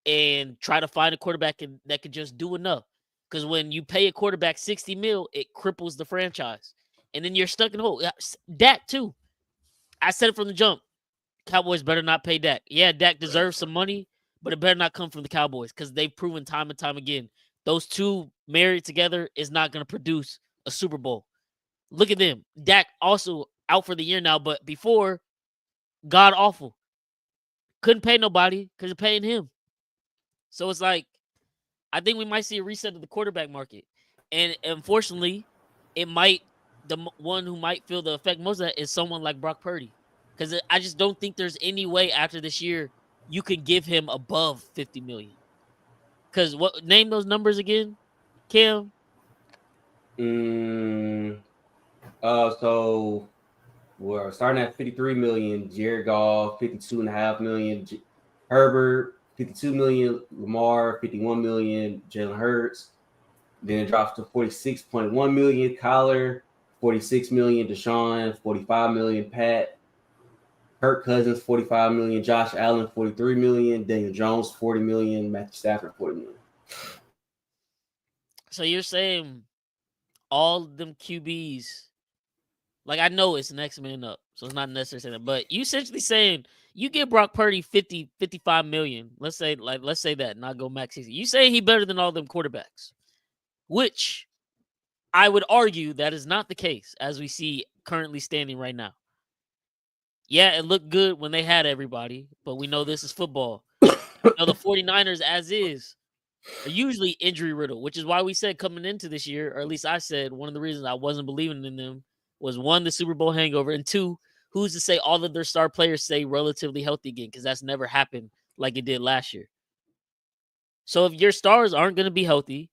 and try to find a quarterback that can just do enough. Because when you pay a quarterback 60 mil, it cripples the franchise. And then you're stuck in a hole. Dak, too. I said it from the jump. Cowboys better not pay Dak. Yeah, Dak deserves some money, but it better not come from the Cowboys because they've proven time and time again those two married together is not going to produce a Super Bowl. Look at them. Dak also out for the year now, but before, god awful. Couldn't pay nobody because they're paying him. So it's like, I think we might see a reset of the quarterback market. And unfortunately, the one who might feel the effect most of that is someone like Brock Purdy. Because I just don't think there's any way after this year you can give him above $50 million. Because name those numbers again, Cam? So we're starting at 53 million. Jared Goff, 52.5 million. Herbert, 52 million. Lamar, 51 million. Jalen Hurts. Then it drops to 46.1 million. Kyler, 46 million. Deshaun, 45 million. Pat. Kirk Cousins, 45 million. Josh Allen, 43 million. Daniel Jones, 40 million. Matthew Stafford, 40 million. So you're saying all them QBs, like I know it's next man up, so it's not necessarily saying that, but you essentially saying you give Brock Purdy 50, 55 million. Let's say that, not go max 60. You say he better than all them quarterbacks, which I would argue that is not the case as we see currently standing right now. Yeah, it looked good when they had everybody, but we know this is football. The 49ers, as is, are usually injury riddled, which is why we said coming into this year, or at least I said one of the reasons I wasn't believing in them was one, the Super Bowl hangover, and two, who's to say all of their star players stay relatively healthy again? Because that's never happened like it did last year. So if your stars aren't going to be healthy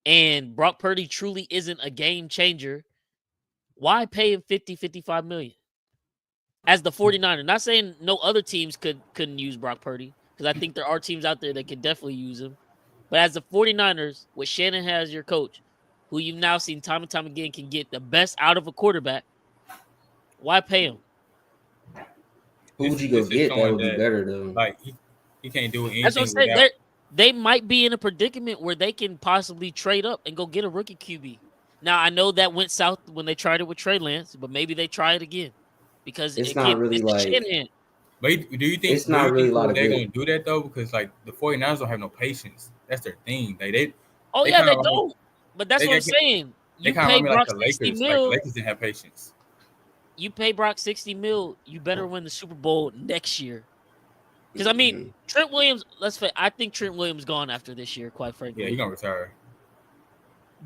and Brock Purdy truly isn't a game changer, why pay him 50, 55 million? As the 49ers, not saying no other teams couldn't use Brock Purdy, because I think there are teams out there that could definitely use him. But as the 49ers, with Shannon as your coach, who you've now seen time and time again can get the best out of a quarterback, why pay him? Who would you go get that would be better, though? Like, he can't do anything. That's what I'm saying. They might be in a predicament where they can possibly trade up and go get a rookie QB. Now, I know that went south when they tried it with Trey Lance, but maybe they try it again. Because it's not really like Shanahan. But do you think it's not really a lot of they're going to do that though? Because like the 49ers don't have no patience. That's their thing. Like they don't. But that's what I'm saying. You pay Brock like 60 mil. Like Lakers didn't have patience. You pay Brock 60 mil. You better win the Super Bowl next year. Because I mean, Trent Williams. I think Trent Williams gone after this year. Quite frankly, yeah, he's gonna retire.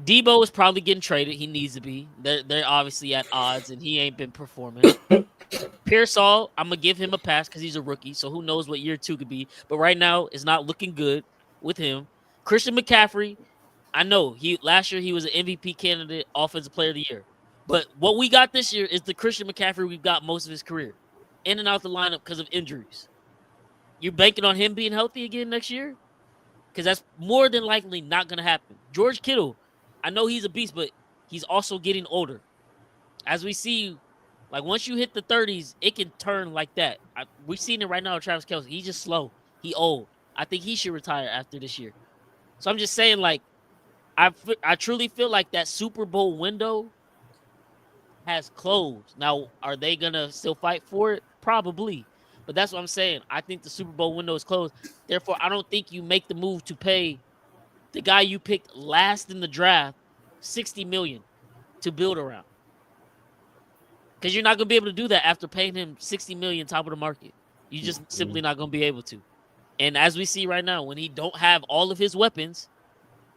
Debo is probably getting traded. He needs to be. They're obviously at odds, and he ain't been performing. Pearsall, I'm going to give him a pass because he's a rookie, so who knows what year 2 could be. But right now, it's not looking good with him. Christian McCaffrey, I know last year he was an MVP candidate, Offensive Player of the Year. But what we got this year is the Christian McCaffrey we've got most of his career. In and out the lineup because of injuries. You're banking on him being healthy again next year? Because that's more than likely not going to happen. George Kittle, I know he's a beast, but he's also getting older. As we see, like once you hit the 30s, it can turn like that. We've seen it right now with Travis Kelce. He's just slow. He old. I think he should retire after this year. So I'm just saying, like, I truly feel like that Super Bowl window has closed. Now, are they going to still fight for it? Probably. But that's what I'm saying. I think the Super Bowl window is closed. Therefore, I don't think you make the move to pay the guy you picked last in the draft $60 million to build around. Because you're not going to be able to do that after paying him $60 million top of the market. You're just simply not going to be able to. And as we see right now, when he don't have all of his weapons,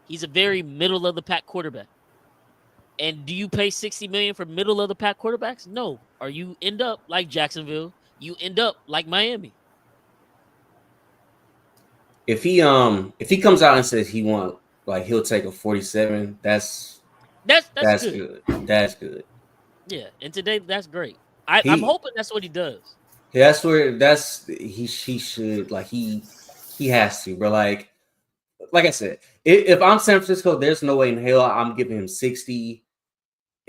he's a very middle-of-the-pack quarterback. And do you pay $60 million for middle-of-the-pack quarterbacks? No. Or you end up like Jacksonville. You end up like Miami. If he comes out and says he'll take a 47, that's good. That's good. Yeah, and today that's great. I'm hoping that's what he does. That's where he should he has to, bro. Like I said, if I'm San Francisco, there's no way in hell I'm giving him 60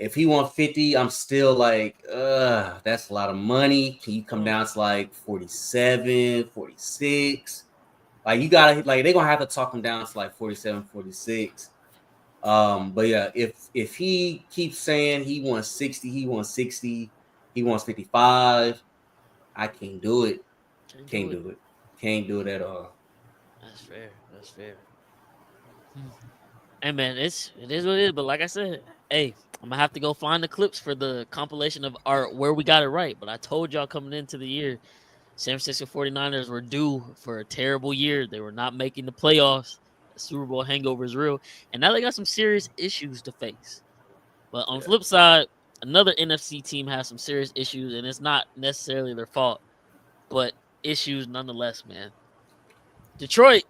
If he wants 50, I'm still like, that's a lot of money. Can you come down to like 47, 46? Like, you gotta, like, they're gonna have to talk him down to like 47, 46. But yeah, if he keeps saying he wants 60, he wants 60, he wants 55, I can't do it. Can't do it. Can't do it at all. That's fair. That's fair. Hey man, it is what it is. But like I said, hey, I'm gonna have to go find the clips for the compilation of art where we got it right. But I told y'all coming into the year, San Francisco 49ers were due for a terrible year. They were not making the playoffs. The Super Bowl hangover is real, and now they got some serious issues to face. But on the flip side, another NFC team has some serious issues, and it's not necessarily their fault, but issues nonetheless, man. Detroit,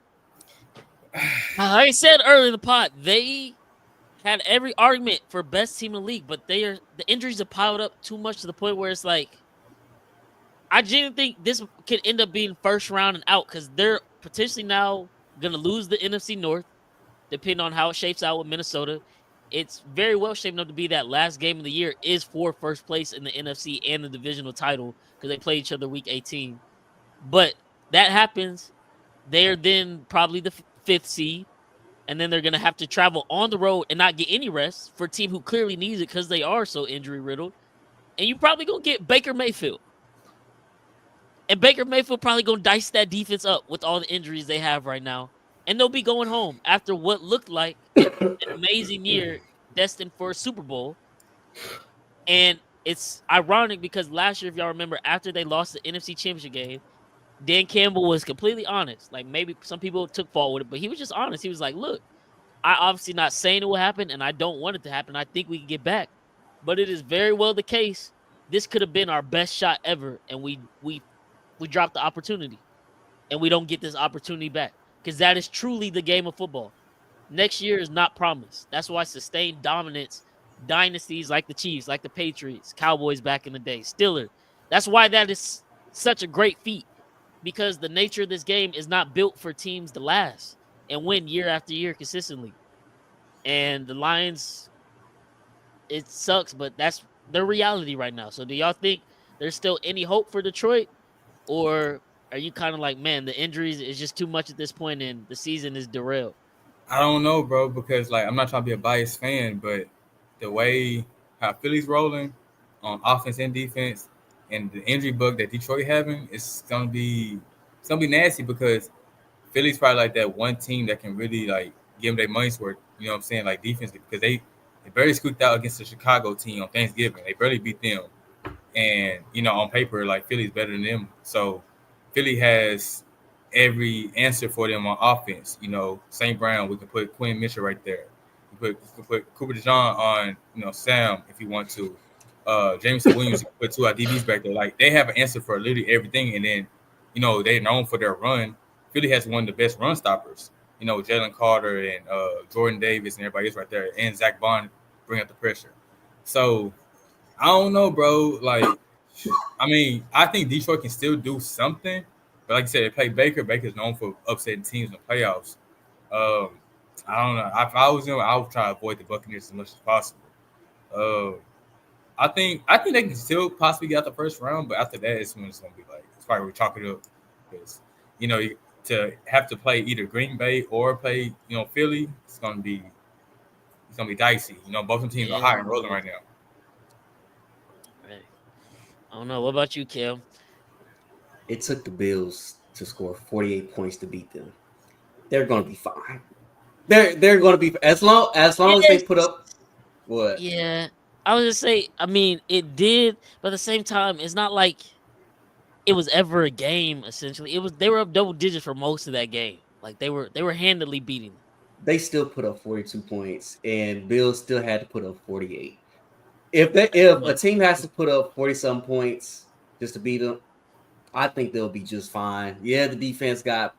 like I said earlier in the pod, they had every argument for best team in the league, but the injuries have piled up too much to the point where it's like, I genuinely think this could end up being first round and out because they're potentially now gonna lose the NFC North, depending on how it shapes out with Minnesota. It's very well shaping up to be that last game of the year is for first place in the NFC and the divisional title because they play each other week 18. But that happens, they're then probably the fifth seed, and then they're going to have to travel on the road and not get any rest for a team who clearly needs it because they are so injury riddled. And you probably going to get Baker Mayfield. And Baker Mayfield probably going to dice that defense up with all the injuries they have right now. And they'll be going home after what looked like an amazing year destined for a Super Bowl. And it's ironic because last year, if y'all remember, after they lost the NFC Championship game, Dan Campbell was completely honest. Like, maybe some people took fault with it, but he was just honest. He was like, look, I obviously not saying it will happen, and I don't want it to happen. I think we can get back. But it is very well the case. This could have been our best shot ever, and we dropped the opportunity. And we don't get this opportunity back. Because that is truly the game of football. Next year is not promised. That's why sustained dominance, dynasties like the Chiefs, like the Patriots, Cowboys back in the day, Steelers. That's why that is such a great feat. Because the nature of this game is not built for teams to last and win year after year consistently. And the Lions, it sucks, but that's their reality right now. So do y'all think there's still any hope for Detroit? Or are you kind of like, man, the injuries is just too much at this point and the season is derailed? I don't know, bro, because like I'm not trying to be a biased fan, but the way how Philly's rolling on offense and defense, and the injury bug that Detroit having, it's gonna be nasty because Philly's probably like that one team that can really like give them their money's worth. You know what I'm saying? Like defense, because they barely squeaked out against the Chicago team on Thanksgiving. They barely beat them, and on paper like Philly's better than them. So Philly has every answer for them on offense. St. Brown, we can put Quinn Mitchell right there. We can put Cooper DeJean on, Sam if you want to. Jameson Williams, put two DBs back there. Like they have an answer for literally everything, and then they're known for their run. Philly has one of the best run stoppers. Jalen Carter and Jordan Davis and everybody else right there, and Zach Bond bring up the pressure. So I don't know, bro. Like, I mean, I think Detroit can still do something, but like I said, they play Baker. Baker's known for upsetting teams in the playoffs. I don't know. If I was them, I would try to avoid the Buccaneers as much as possible. I think they can still possibly get out the first round, but after that, it's when it's gonna be like it's probably we chalk it up because to have to play either Green Bay or play Philly, it's gonna be dicey. Both of them teams are high and rolling right now. Right. I don't know. What about you, Kim? It took the Bills to score 48 points to beat them. They're gonna be fine. They're gonna be as long as they put up what? Yeah. I was just say, I mean, it did, but at the same time, it's not like it was ever a game. Essentially, they were up double digits for most of that game. Like they were handily beating them. They still put up 42 points, and Bills still had to put up 48. If a team has to put up 40-some points just to beat them, I think they'll be just fine. Yeah, the defense got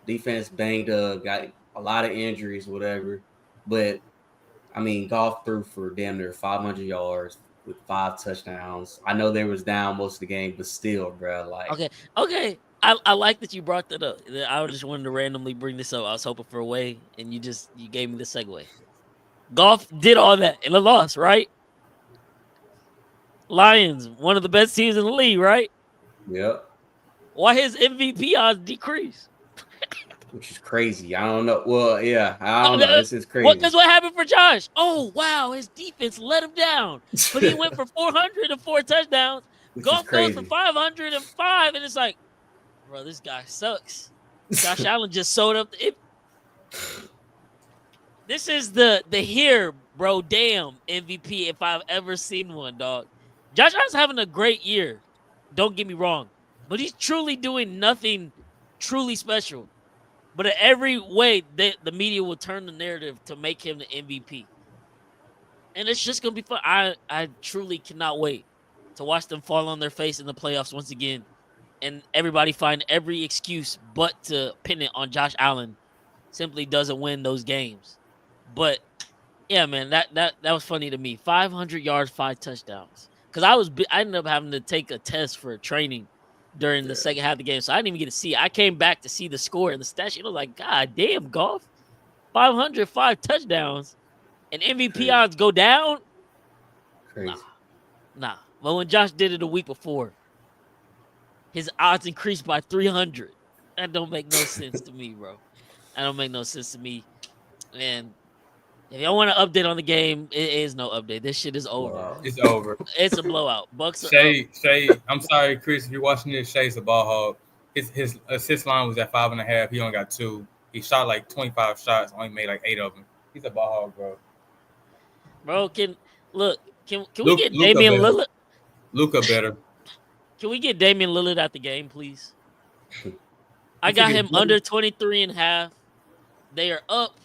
defense banged up, got a lot of injuries, whatever, but. I mean, Goff threw for damn near 500 yards with 5 touchdowns. I know they was down most of the game, but still, bro. Like, okay. I like that you brought that up. I just wanted to randomly bring this up. I was hoping for a way, and you gave me the segue. Golf did all that and a loss, right? Lions, one of the best teams in the league, right? Yep. Why his MVP odds decrease? Which is crazy. I don't know. Well, yeah, I Oh, don't know. This is what? crazy. That's what happened for Josh. Oh wow, his defense let him down, but he went for 404 touchdowns. Which is Golf goes for crazy. 505, and it's like, bro, this guy sucks. Josh Allen just sold up. This is the here, bro. Damn MVP if I've ever seen one, dog. Josh Allen's having a great year. Don't get me wrong, but he's truly doing nothing truly special. But in every way, the media will turn the narrative to make him the MVP, and it's just gonna be fun. I truly cannot wait to watch them fall on their face in the playoffs once again, and everybody find every excuse but to pin it on Josh Allen. Simply doesn't win those games. But yeah, man, that was funny to me. 500 yards, 5 touchdowns. Because I ended up having to take a test for training during the second half of the game, so I didn't even get to see it. I came back to see the score and the stat sheet. I was like, God damn, Golf, 505 touchdowns, and MVP odds go down. Crazy. Nah. Well, when Josh did it a week before, his odds increased by 300. That don't make no sense to me, bro. That don't make no sense to me. And if y'all want an update on the game, it is no update. This shit is over. Wow. It's over. It's a blowout. Bucks are Shay, I'm sorry, Chris, if you're watching this, Shay's a ball hog. His assist line was at 5.5. He only got 2. He shot like 25 shots, only made like 8 of them. He's a ball hog, bro. Bro, can we get Damian Lillard? Luka better. Can we get Damian Lillard out the game, please? I got him under 23.5. They are up.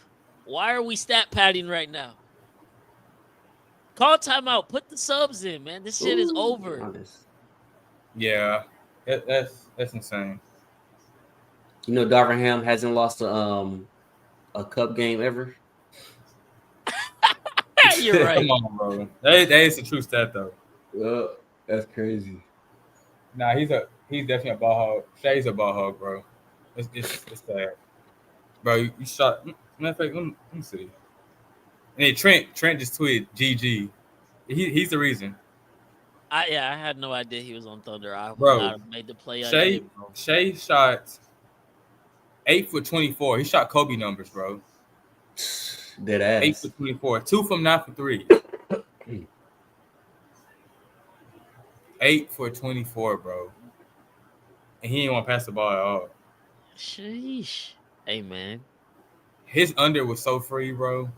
Why are we stat padding right now? Call timeout. Put the subs in, man. This shit is over. Honest. Yeah, that's insane. You know, Darvingham hasn't lost a cup game ever. You're right. Come on, bro. That is a true stat, though. That's crazy. Nah, he's definitely a ball hog. Shay's a ball hog, bro. It's sad, bro. You shot. Matter of fact, let me see. And then Trent just tweeted GG. He's the reason. I had no idea he was on Thunder. I would Bro, not have made the play. Shay shot 8 for 24. He shot Kobe numbers, bro. Dead ass. 8 for 24. 2 from 9 for 3. 8 for 24, bro. And he didn't want to pass the ball at all. Sheesh. Hey, man. His under was so free, bro.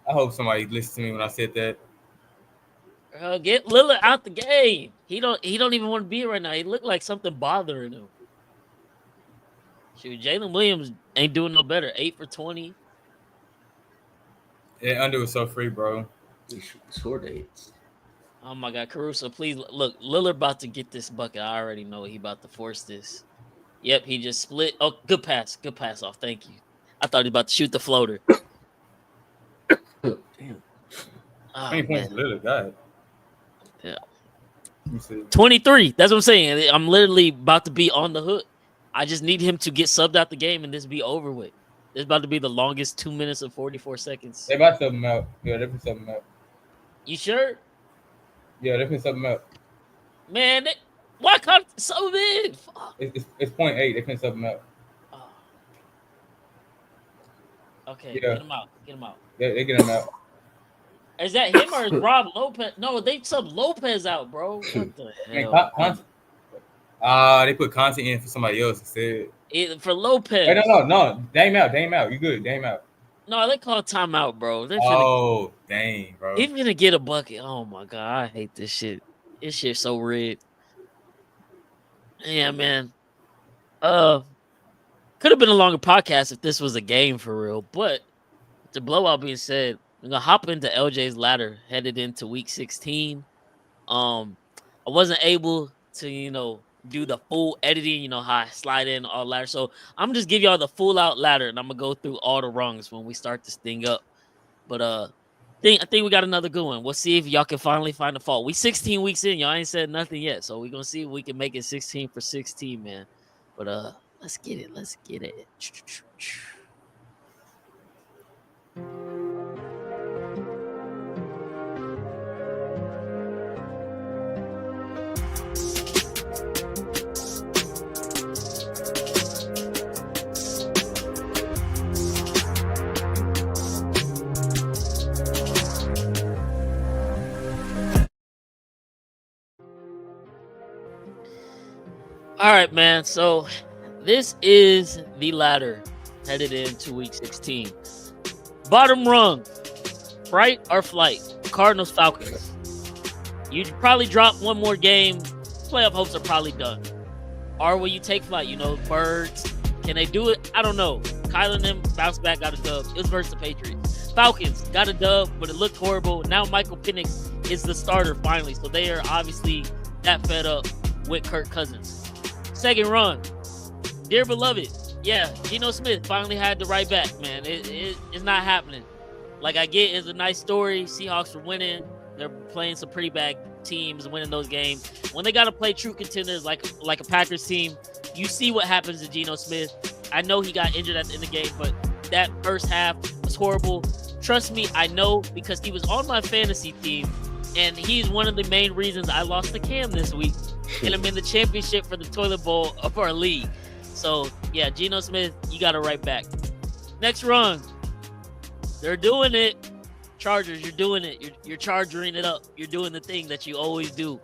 I hope somebody listened to me when I said that. Get Lillard out the game. He don't even want to be here right now. He looked like something bothering him. Shoot, Jalen Williams ain't doing no better. 8 for 20. Yeah, under was so free, bro. Score dates. Oh my God, Caruso, please look. Lillard about to get this bucket. I already know he about to force this. Yep, he just split. Oh, good pass off. Thank you. I thought he about to shoot the floater. Damn. How many points Lillard got? Yeah. Let me see. 23. That's what I'm saying. I'm literally about to be on the hook. I just need him to get subbed out the game and this be over with. This is about to be the longest 2 minutes and 44 seconds. They about to sub him out. Yeah, they been subbing him out. You sure? Yeah, they been subbing him out. Man, why can't sub in? Fuck. It's 0.8. They been subbing him out. Oh. Okay, Yeah. get him out. Get him out. They get him out. Is that him or is Rob Lopez? No, they subbed Lopez out, bro. What the hell? They put content in for somebody else instead. For Lopez. Hey, no. Dame out. You good? Dame out. No, they call timeout, bro. Dang, bro. He's gonna get a bucket. Oh my God, I hate this shit. This shit's so rigged. Yeah, man. Could have been a longer podcast if this was a game for real. But the blowout being said, I'm gonna hop into LJ's ladder headed into week 16. I wasn't able to, do the full editing, how I slide in all ladder. So I'm just give y'all the full out ladder, and I'm gonna go through all the rungs when we start this thing up. But I think we got another good one. We'll see if y'all can finally find the fault. We 16 weeks in, y'all ain't said nothing yet, so we're gonna see if we can make it 16 for 16, man. But let's get it. All right, man. So this is the ladder headed into week 16. Bottom rung, fright or flight? Cardinals, Falcons. You probably drop one more game. Playoff hopes are probably done. Or will you take flight? Birds. Can they do it? I don't know. Kyler and them bounced back, got a dub. It was versus the Patriots. Falcons got a dub, but it looked horrible. Now Michael Penix is the starter finally. So they are obviously that fed up with Kirk Cousins. Second run, dear beloved, yeah, Geno Smith finally had the right back, man. It's not happening. Like, I get it's a nice story. Seahawks are winning. They're playing some pretty bad teams, winning those games. When they got to play true contenders like a Packers team, you see what happens to Geno Smith. I know he got injured at the end of the game, but that first half was horrible. Trust me, I know, because he was on my fantasy team, and he's one of the main reasons I lost to Cam this week. And I'm in the championship for the toilet bowl of our league. So, yeah, Geno Smith, you got it right back. Next run. They're doing it. Chargers, you're doing it. You're chargering it up. You're doing the thing that you always do.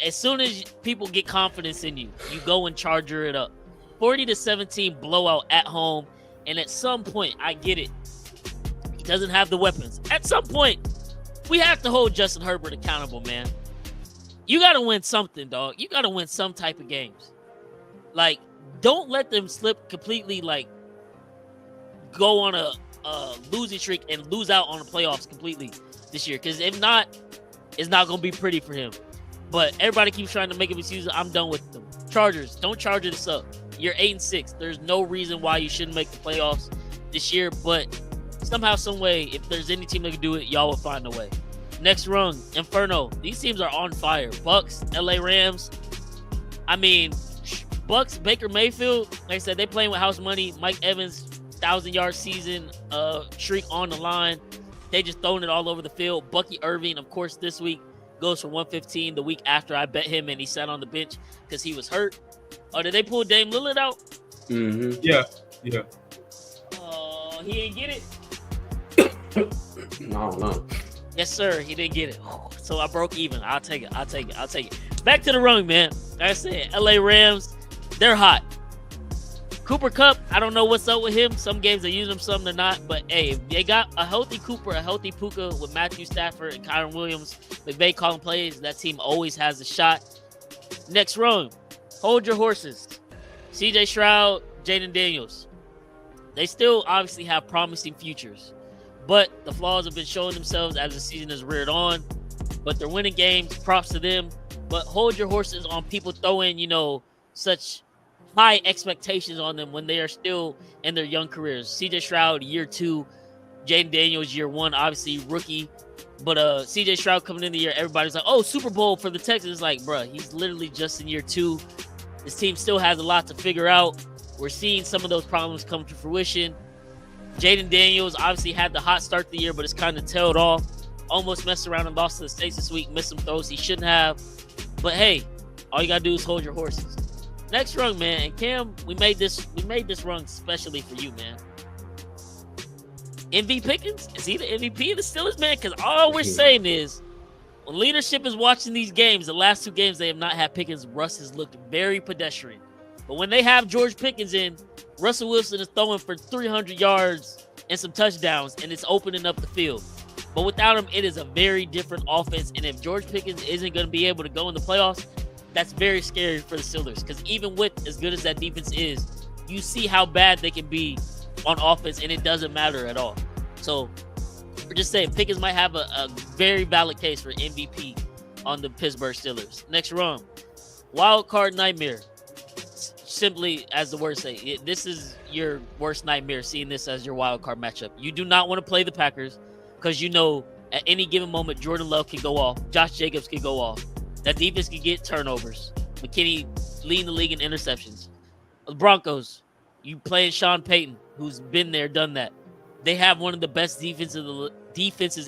As soon as people get confidence in you, you go and charger it up. 40-17 blowout at home. And at some point, I get it. He doesn't have the weapons. At some point, we have to hold Justin Herbert accountable, man. You got to win something, dog. You got to win some type of games. Like, don't let them slip completely, like, go on a losing streak and lose out on the playoffs completely this year. Because if not, it's not going to be pretty for him. But everybody keeps trying to make him excuses. I'm done with them. Chargers, don't charge this up. You're 8-6. There's no reason why you shouldn't make the playoffs this year. But somehow, some way, if there's any team that can do it, y'all will find a way. Next rung, Inferno. These teams are on fire. Bucks, LA Rams. I mean, Bucks, Baker Mayfield, like I said, they playing with house money. Mike Evans, 1,000-yard season streak on the line. They just throwing it all over the field. Bucky Irving, of course, this week goes for 115. The week after, I bet him, and he sat on the bench because he was hurt. Oh, did they pull Dame Lillard out? Mm-hmm. Yeah. He didn't get it? No. Yes, sir. He didn't get it. So I broke even. I'll take it. Back to the rung, man. Like I said, LA Rams, they're hot. Cooper Kupp, I don't know what's up with him. Some games they use him, some they're not. But, hey, if they got a healthy Cooper, a healthy Puka with Matthew Stafford and Kyron Williams, McVay calling plays, that team always has a shot. Next rung, hold your horses. CJ Stroud, Jaden Daniels. They still obviously have promising futures. But the flaws have been showing themselves as the season has reared on. But they're winning games. Props to them. But hold your horses on people throwing, such high expectations on them when they are still in their young careers. CJ Stroud, year 2. Jaden Daniels, year 1, obviously rookie. But CJ Stroud coming in the year, everybody's like, oh, Super Bowl for the Texans. Like, bruh, he's literally just in year 2. This team still has a lot to figure out. We're seeing some of those problems come to fruition. Jaden Daniels obviously had the hot start to the year, but it's kind of tailed off. Almost messed around and lost to the States this week. Missed some throws he shouldn't have. But hey, all you gotta do is hold your horses. Next rung, man. And Cam, we made this rung especially for you, man. MVP Pickens? Is he the MVP of the Steelers, man? Because all we're saying is, when leadership is watching these games, the last 2 games they have not had Pickens, Russ has looked very pedestrian. But when they have George Pickens in, Russell Wilson is throwing for 300 yards and some touchdowns, and it's opening up the field. But without him, it is a very different offense. And if George Pickens isn't going to be able to go in the playoffs, that's very scary for the Steelers. Because even with as good as that defense is, you see how bad they can be on offense, and it doesn't matter at all. So we're just saying Pickens might have a very valid case for MVP on the Pittsburgh Steelers. Next run, wild card nightmare. Simply, as the words say, this is your worst nightmare, seeing this as your wild card matchup. You do not want to play the Packers because at any given moment, Jordan Love can go off. Josh Jacobs can go off. That defense can get turnovers. McKinney leading the league in interceptions. The Broncos, you playing Sean Payton, who's been there, done that. They have one of the best defenses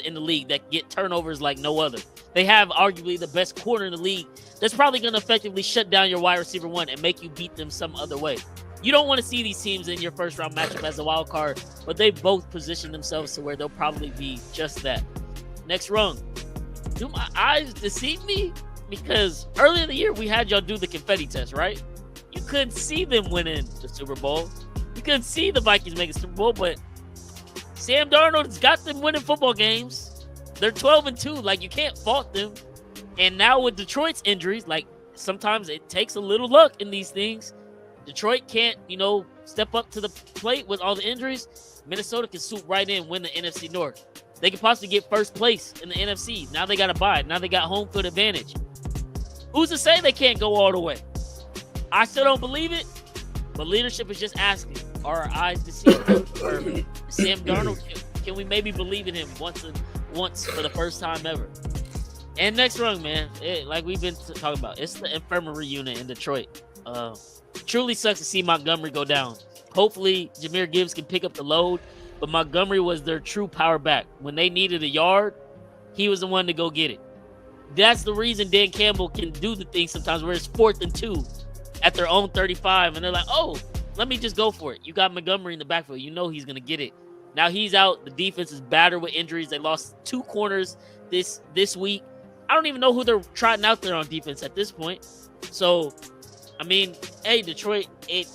in the league that get turnovers like no other. They have arguably the best corner in the league that's probably going to effectively shut down your wide receiver 1 and make you beat them some other way. You don't want to see these teams in your first round matchup as a wild card, but they both position themselves to where they'll probably be just that. Next rung. Do my eyes deceive me? Because earlier in the year, we had y'all do the confetti test, right? You couldn't see them winning the Super Bowl. You couldn't see the Vikings making the Super Bowl, but Sam Darnold's got them winning football games. They're 12-2. Like, you can't fault them. And now with Detroit's injuries, like, sometimes it takes a little luck in these things. Detroit can't, step up to the plate with all the injuries. Minnesota can swoop right in, win the NFC North. They could possibly get first place in the NFC. Now they got to buy. Now they got home field advantage. Who's to say they can't go all the way? I still don't believe it, but leadership is just asking, are our eyes deceived? Or Sam Darnold, can we maybe believe in him once for the first time ever? And next rung, man, like we've been talking about, it's the infirmary unit in Detroit. Truly sucks to see Montgomery go down. Hopefully, Jahmyr Gibbs can pick up the load, but Montgomery was their true power back. When they needed a yard, he was the one to go get it. That's the reason Dan Campbell can do the thing sometimes where it's 4th and 2 at their own 35, and they're like, oh, let me just go for it. You got Montgomery in the backfield. You know he's going to get it. Now he's out. The defense is battered with injuries. They lost 2 corners this week. I don't even know who they're trotting out there on defense at this point. So, I mean, hey, Detroit, it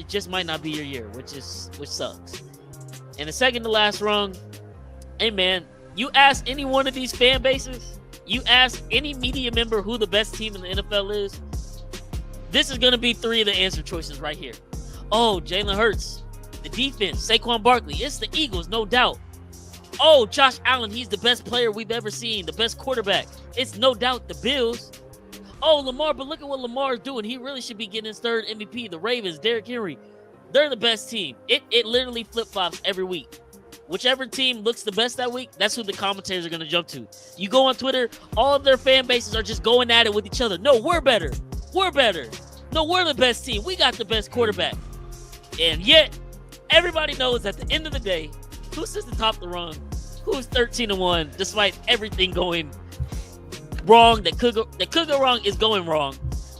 just might not be your year, which sucks. And the second to last rung, hey, man, you ask any one of these fan bases, you ask any media member who the best team in the NFL is, this is going to be 3 of the answer choices right here. Oh, Jalen Hurts, the defense, Saquon Barkley, it's the Eagles, no doubt. Oh, Josh Allen, he's the best player we've ever seen, the best quarterback. It's no doubt the Bills. Oh, Lamar, but look at what Lamar is doing. He really should be getting his 3rd MVP. The Ravens, Derrick Henry, they're the best team. It literally flip-flops every week. Whichever team looks the best that week, that's who the commentators are going to jump to. You go on Twitter, all of their fan bases are just going at it with each other. No, we're better. We're better. No, we're the best team. We got the best quarterback. And yet, everybody knows at the end of the day, who sits atop the rung, who's 13-1, despite everything going wrong that could go wrong is going wrong.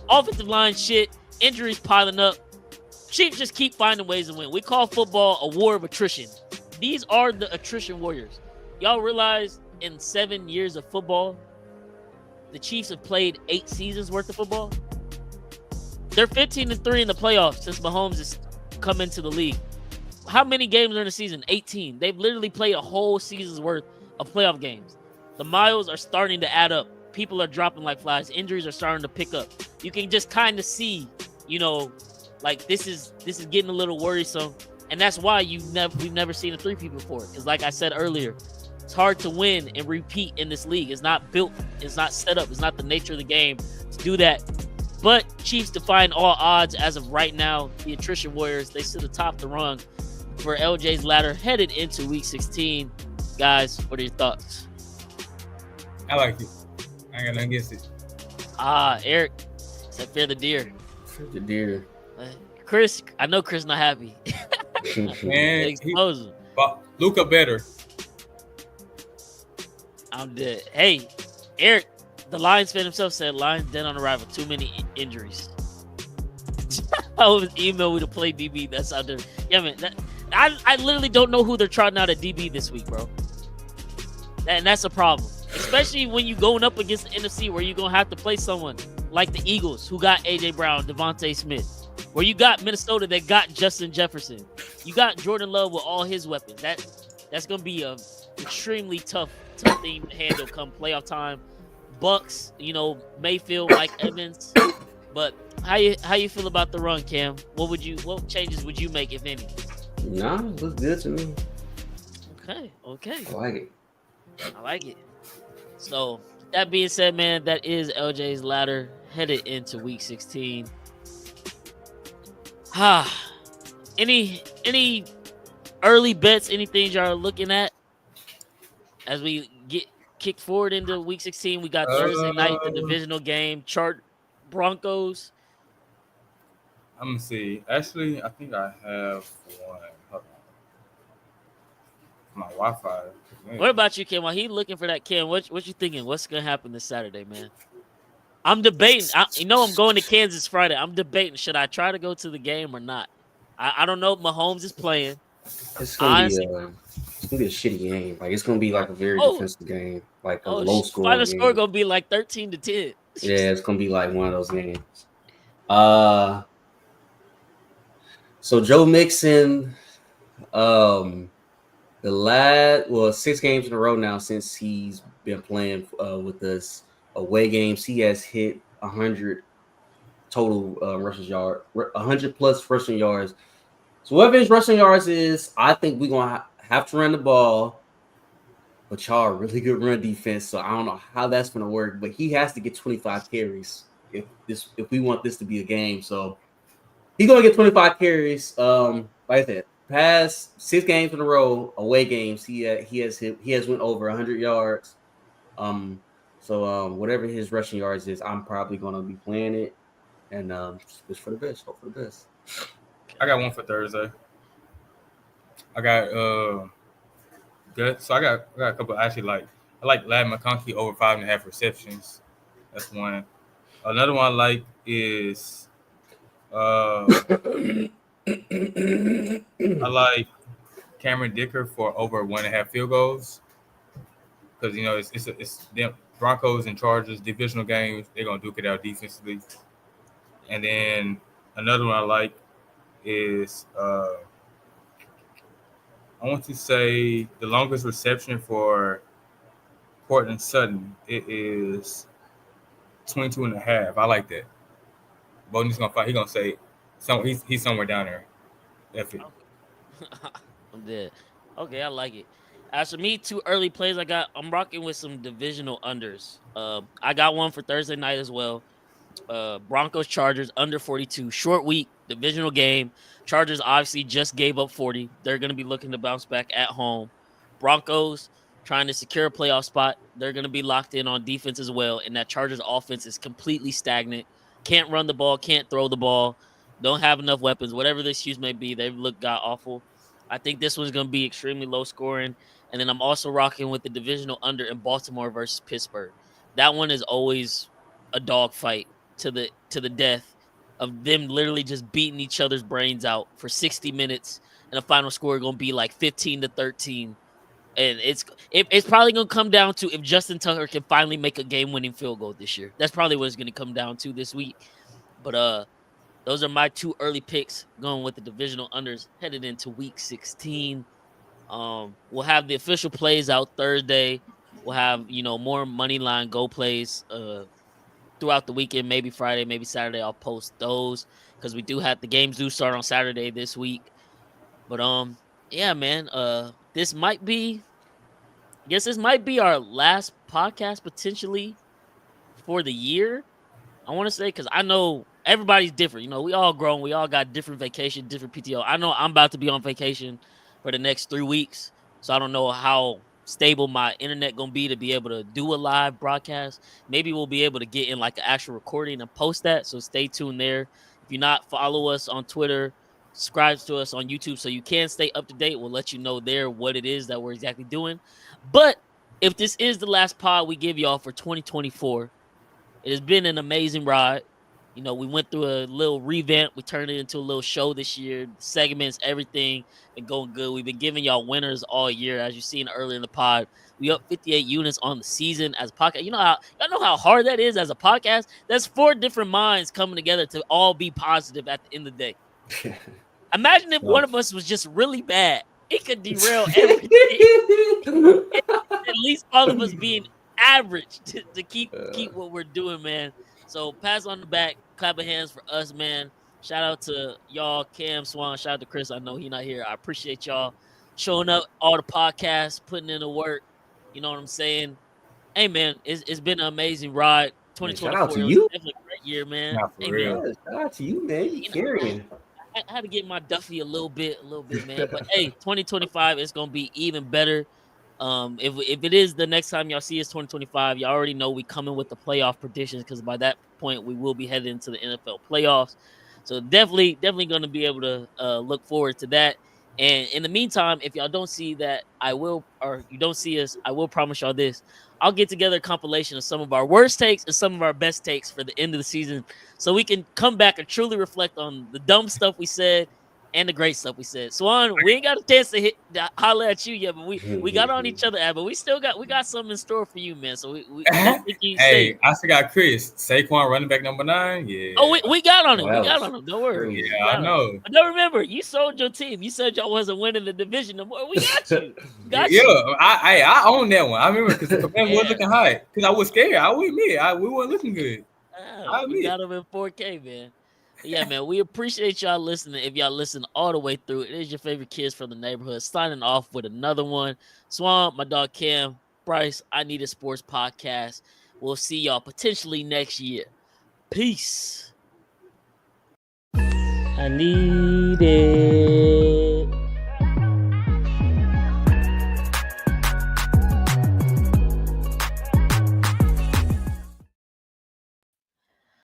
Offensive line shit, injuries piling up. Chiefs just keep finding ways to win. We call football a war of attrition. These are the attrition warriors. Y'all realize in 7 years of football, the Chiefs have played 8 seasons worth of football? They're 15-3 in the playoffs since Mahomes has come into the league. How many games are in the season? 18. They've literally played a whole season's worth of playoff games. The miles are starting to add up. People are dropping like flies. Injuries are starting to pick up. You can just kind of see, like this is getting a little worrisome. And that's why we've never seen a 3-peat before. Because like I said earlier, it's hard to win and repeat in this league. It's not built. It's not set up. It's not the nature of the game to do that. But Chiefs defying all odds as of right now. The attrition warriors, they sit atop the rung for LJ's ladder headed into week 16. Guys, what are your thoughts? I like it. I ain't got nothing against it. Eric, said fear the deer. Fear the deer. Chris, I know Chris not happy. Man, expose him. Luka better. I'm dead. Hey, Eric, the Lions fan himself said Lions dead on arrival. Too many injuries. I was email with to play DB. That's out there. Yeah, man. I literally don't know who they're trotting out at DB this week, bro. And that's a problem. Especially when you're going up against the NFC where you're going to have to play someone like the Eagles who got A.J. Brown, Devontae Smith. Where you got Minnesota that got Justin Jefferson. You got Jordan Love with all his weapons. That's going to be a extremely tough thing to handle come playoff time. Bucks, Mayfield, Mike Evans. But how you feel about the run, Cam? What changes would you make, if any? Nah, it looks good to me. Okay. I like it. So that being said, man, that is LJ's ladder headed into week 16. Any early bets, anything y'all are looking at as we get kicked forward into week 16? We got Thursday night, the divisional game, Chart Broncos. I'm gonna see. Actually, I think I have one. Hold on. My Wi-Fi. Man. What about you, Ken? While he looking for that, Ken, what you thinking? What's gonna happen this Saturday, man? I'm debating. I'm going to Kansas Friday. I'm debating. Should I try to go to the game or not? I don't know if Mahomes is playing. It's gonna be a shitty game. Like it's gonna be like a very defensive game, like a low score. Final score gonna be like 13-10. Yeah, it's gonna be like one of those games. Uh, so Joe Mixon, um, 6 games in a row now since he's been playing with us away games. He has hit 100 total rushing yard, 100 plus rushing yards. So whatever his rushing yards is, I think we're gonna have to run the ball. But y'all are really good run defense, so I don't know how that's gonna work. But he has to get 25 carries if we want this to be a game. So he's gonna get 25 carries. Like I said, past 6 games in a row, away games, he has went over 100 yards. So whatever his rushing yards is, I'm probably gonna be playing it, and just for the best, hope for the best. I got one for Thursday. I got good. So I got a couple. I like Lad McConkey over 5.5 receptions. That's one. Another one I like is I like Cameron Dicker for over 1.5 field goals because it's them Broncos and Chargers divisional games. They're gonna duke it out defensively. And then another one I like is I want to say the longest reception for Portland Sutton. It is 22.5. I like that. Bodie's gonna fight. He's gonna say he's somewhere down there. Definitely. I'm dead. Okay, I like it. As for me, 2 early plays I'm rocking with some divisional unders. I got one for Thursday night as well. Broncos Chargers under 42. Short week, divisional game. Chargers obviously just gave up 40. They're going to be looking to bounce back at home. Broncos trying to secure a playoff spot. They're going to be locked in on defense as well. And that Chargers offense is completely stagnant. Can't run the ball, can't throw the ball, don't have enough weapons. Whatever the excuse may be, they've looked god awful. I think this one's going to be extremely low scoring. And then I'm also rocking with the divisional under in Baltimore versus Pittsburgh. That one is always a dogfight to the death of them literally just beating each other's brains out for 60 minutes, and the final score going to be like 15-13. And it's probably going to come down to if Justin Tucker can finally make a game-winning field goal this year. That's probably what it's going to come down to this week. But those are my 2 early picks going with the divisional unders headed into week 16. We'll have the official plays out Thursday. We'll have, more money line go plays throughout the weekend, maybe Friday, maybe Saturday. I'll post those because we do have the games do start on Saturday this week. But yeah, man. This might be our last podcast potentially for the year. I want to say because I know everybody's different. We all grown. We all got different vacation, different PTO. I know I'm about to be on vacation for the next 3 weeks, so I don't know how stable my internet gonna be to be able to do a live broadcast. Maybe we'll be able to get in like an actual recording and post that. So stay tuned there. If you're not, follow us on Twitter, subscribe to us on YouTube so you can stay up to date. We'll let you know there what it is that we're exactly doing. But if this is the last pod we give y'all for 2024, it has been an amazing ride. We went through a little revamp. We turned it into a little show this year. Segments, everything been going good. We've been giving y'all winners all year, as you've seen earlier in the pod. We up 58 units on the season as a podcast. Y'all know how hard that is as a podcast? That's 4 different minds coming together to all be positive at the end of the day. Imagine if one of us was just really bad. It could derail everything. At least all of us being average to keep what we're doing, man. So pass on the back, clap of hands for us, man. Shout out to y'all, Cam, Swan. Shout out to Chris. I know he's not here. I appreciate y'all showing up, all the podcasts, putting in the work. You know what I'm saying? Hey, man, it's been an amazing ride. 2024 shout out to was you. definitely a great year, man. Hey, real. Yeah, shout out to you, man. You carrying. I had to get my Duffy a little bit, man. But hey, 2025 is gonna be even better. If it is the next time y'all see us 2025, y'all already know we coming with the playoff predictions because by that point we will be headed into the NFL playoffs. So definitely going to be able to look forward to that. And in the meantime, if y'all don't see that, you don't see us, I will promise y'all this. I'll get together a compilation of some of our worst takes and some of our best takes for the end of the season so we can come back and truly reflect on the dumb stuff we said and the great stuff we said. Swan, we ain't got a chance to holler at you yet, but we got on each other, but we got something in store for you, man. So we don't think you hey, I still got Chris Saquon running back number 9. Yeah. Oh, we got on him. We got on him. Don't worry. Yeah, I know. But don't remember, you sold your team. You said y'all wasn't winning the division no more. We got you. I own that one. I remember because the command was looking high because I was scared. I would admit we weren't looking good. We got him in 4K, man. But yeah, man, we appreciate y'all listening. If y'all listen all the way through, it is your favorite kids from the neighborhood signing off with another one. Swan, my dog Cam, Bryce, I Need a Sports Podcast. We'll see y'all potentially next year. Peace. I need it.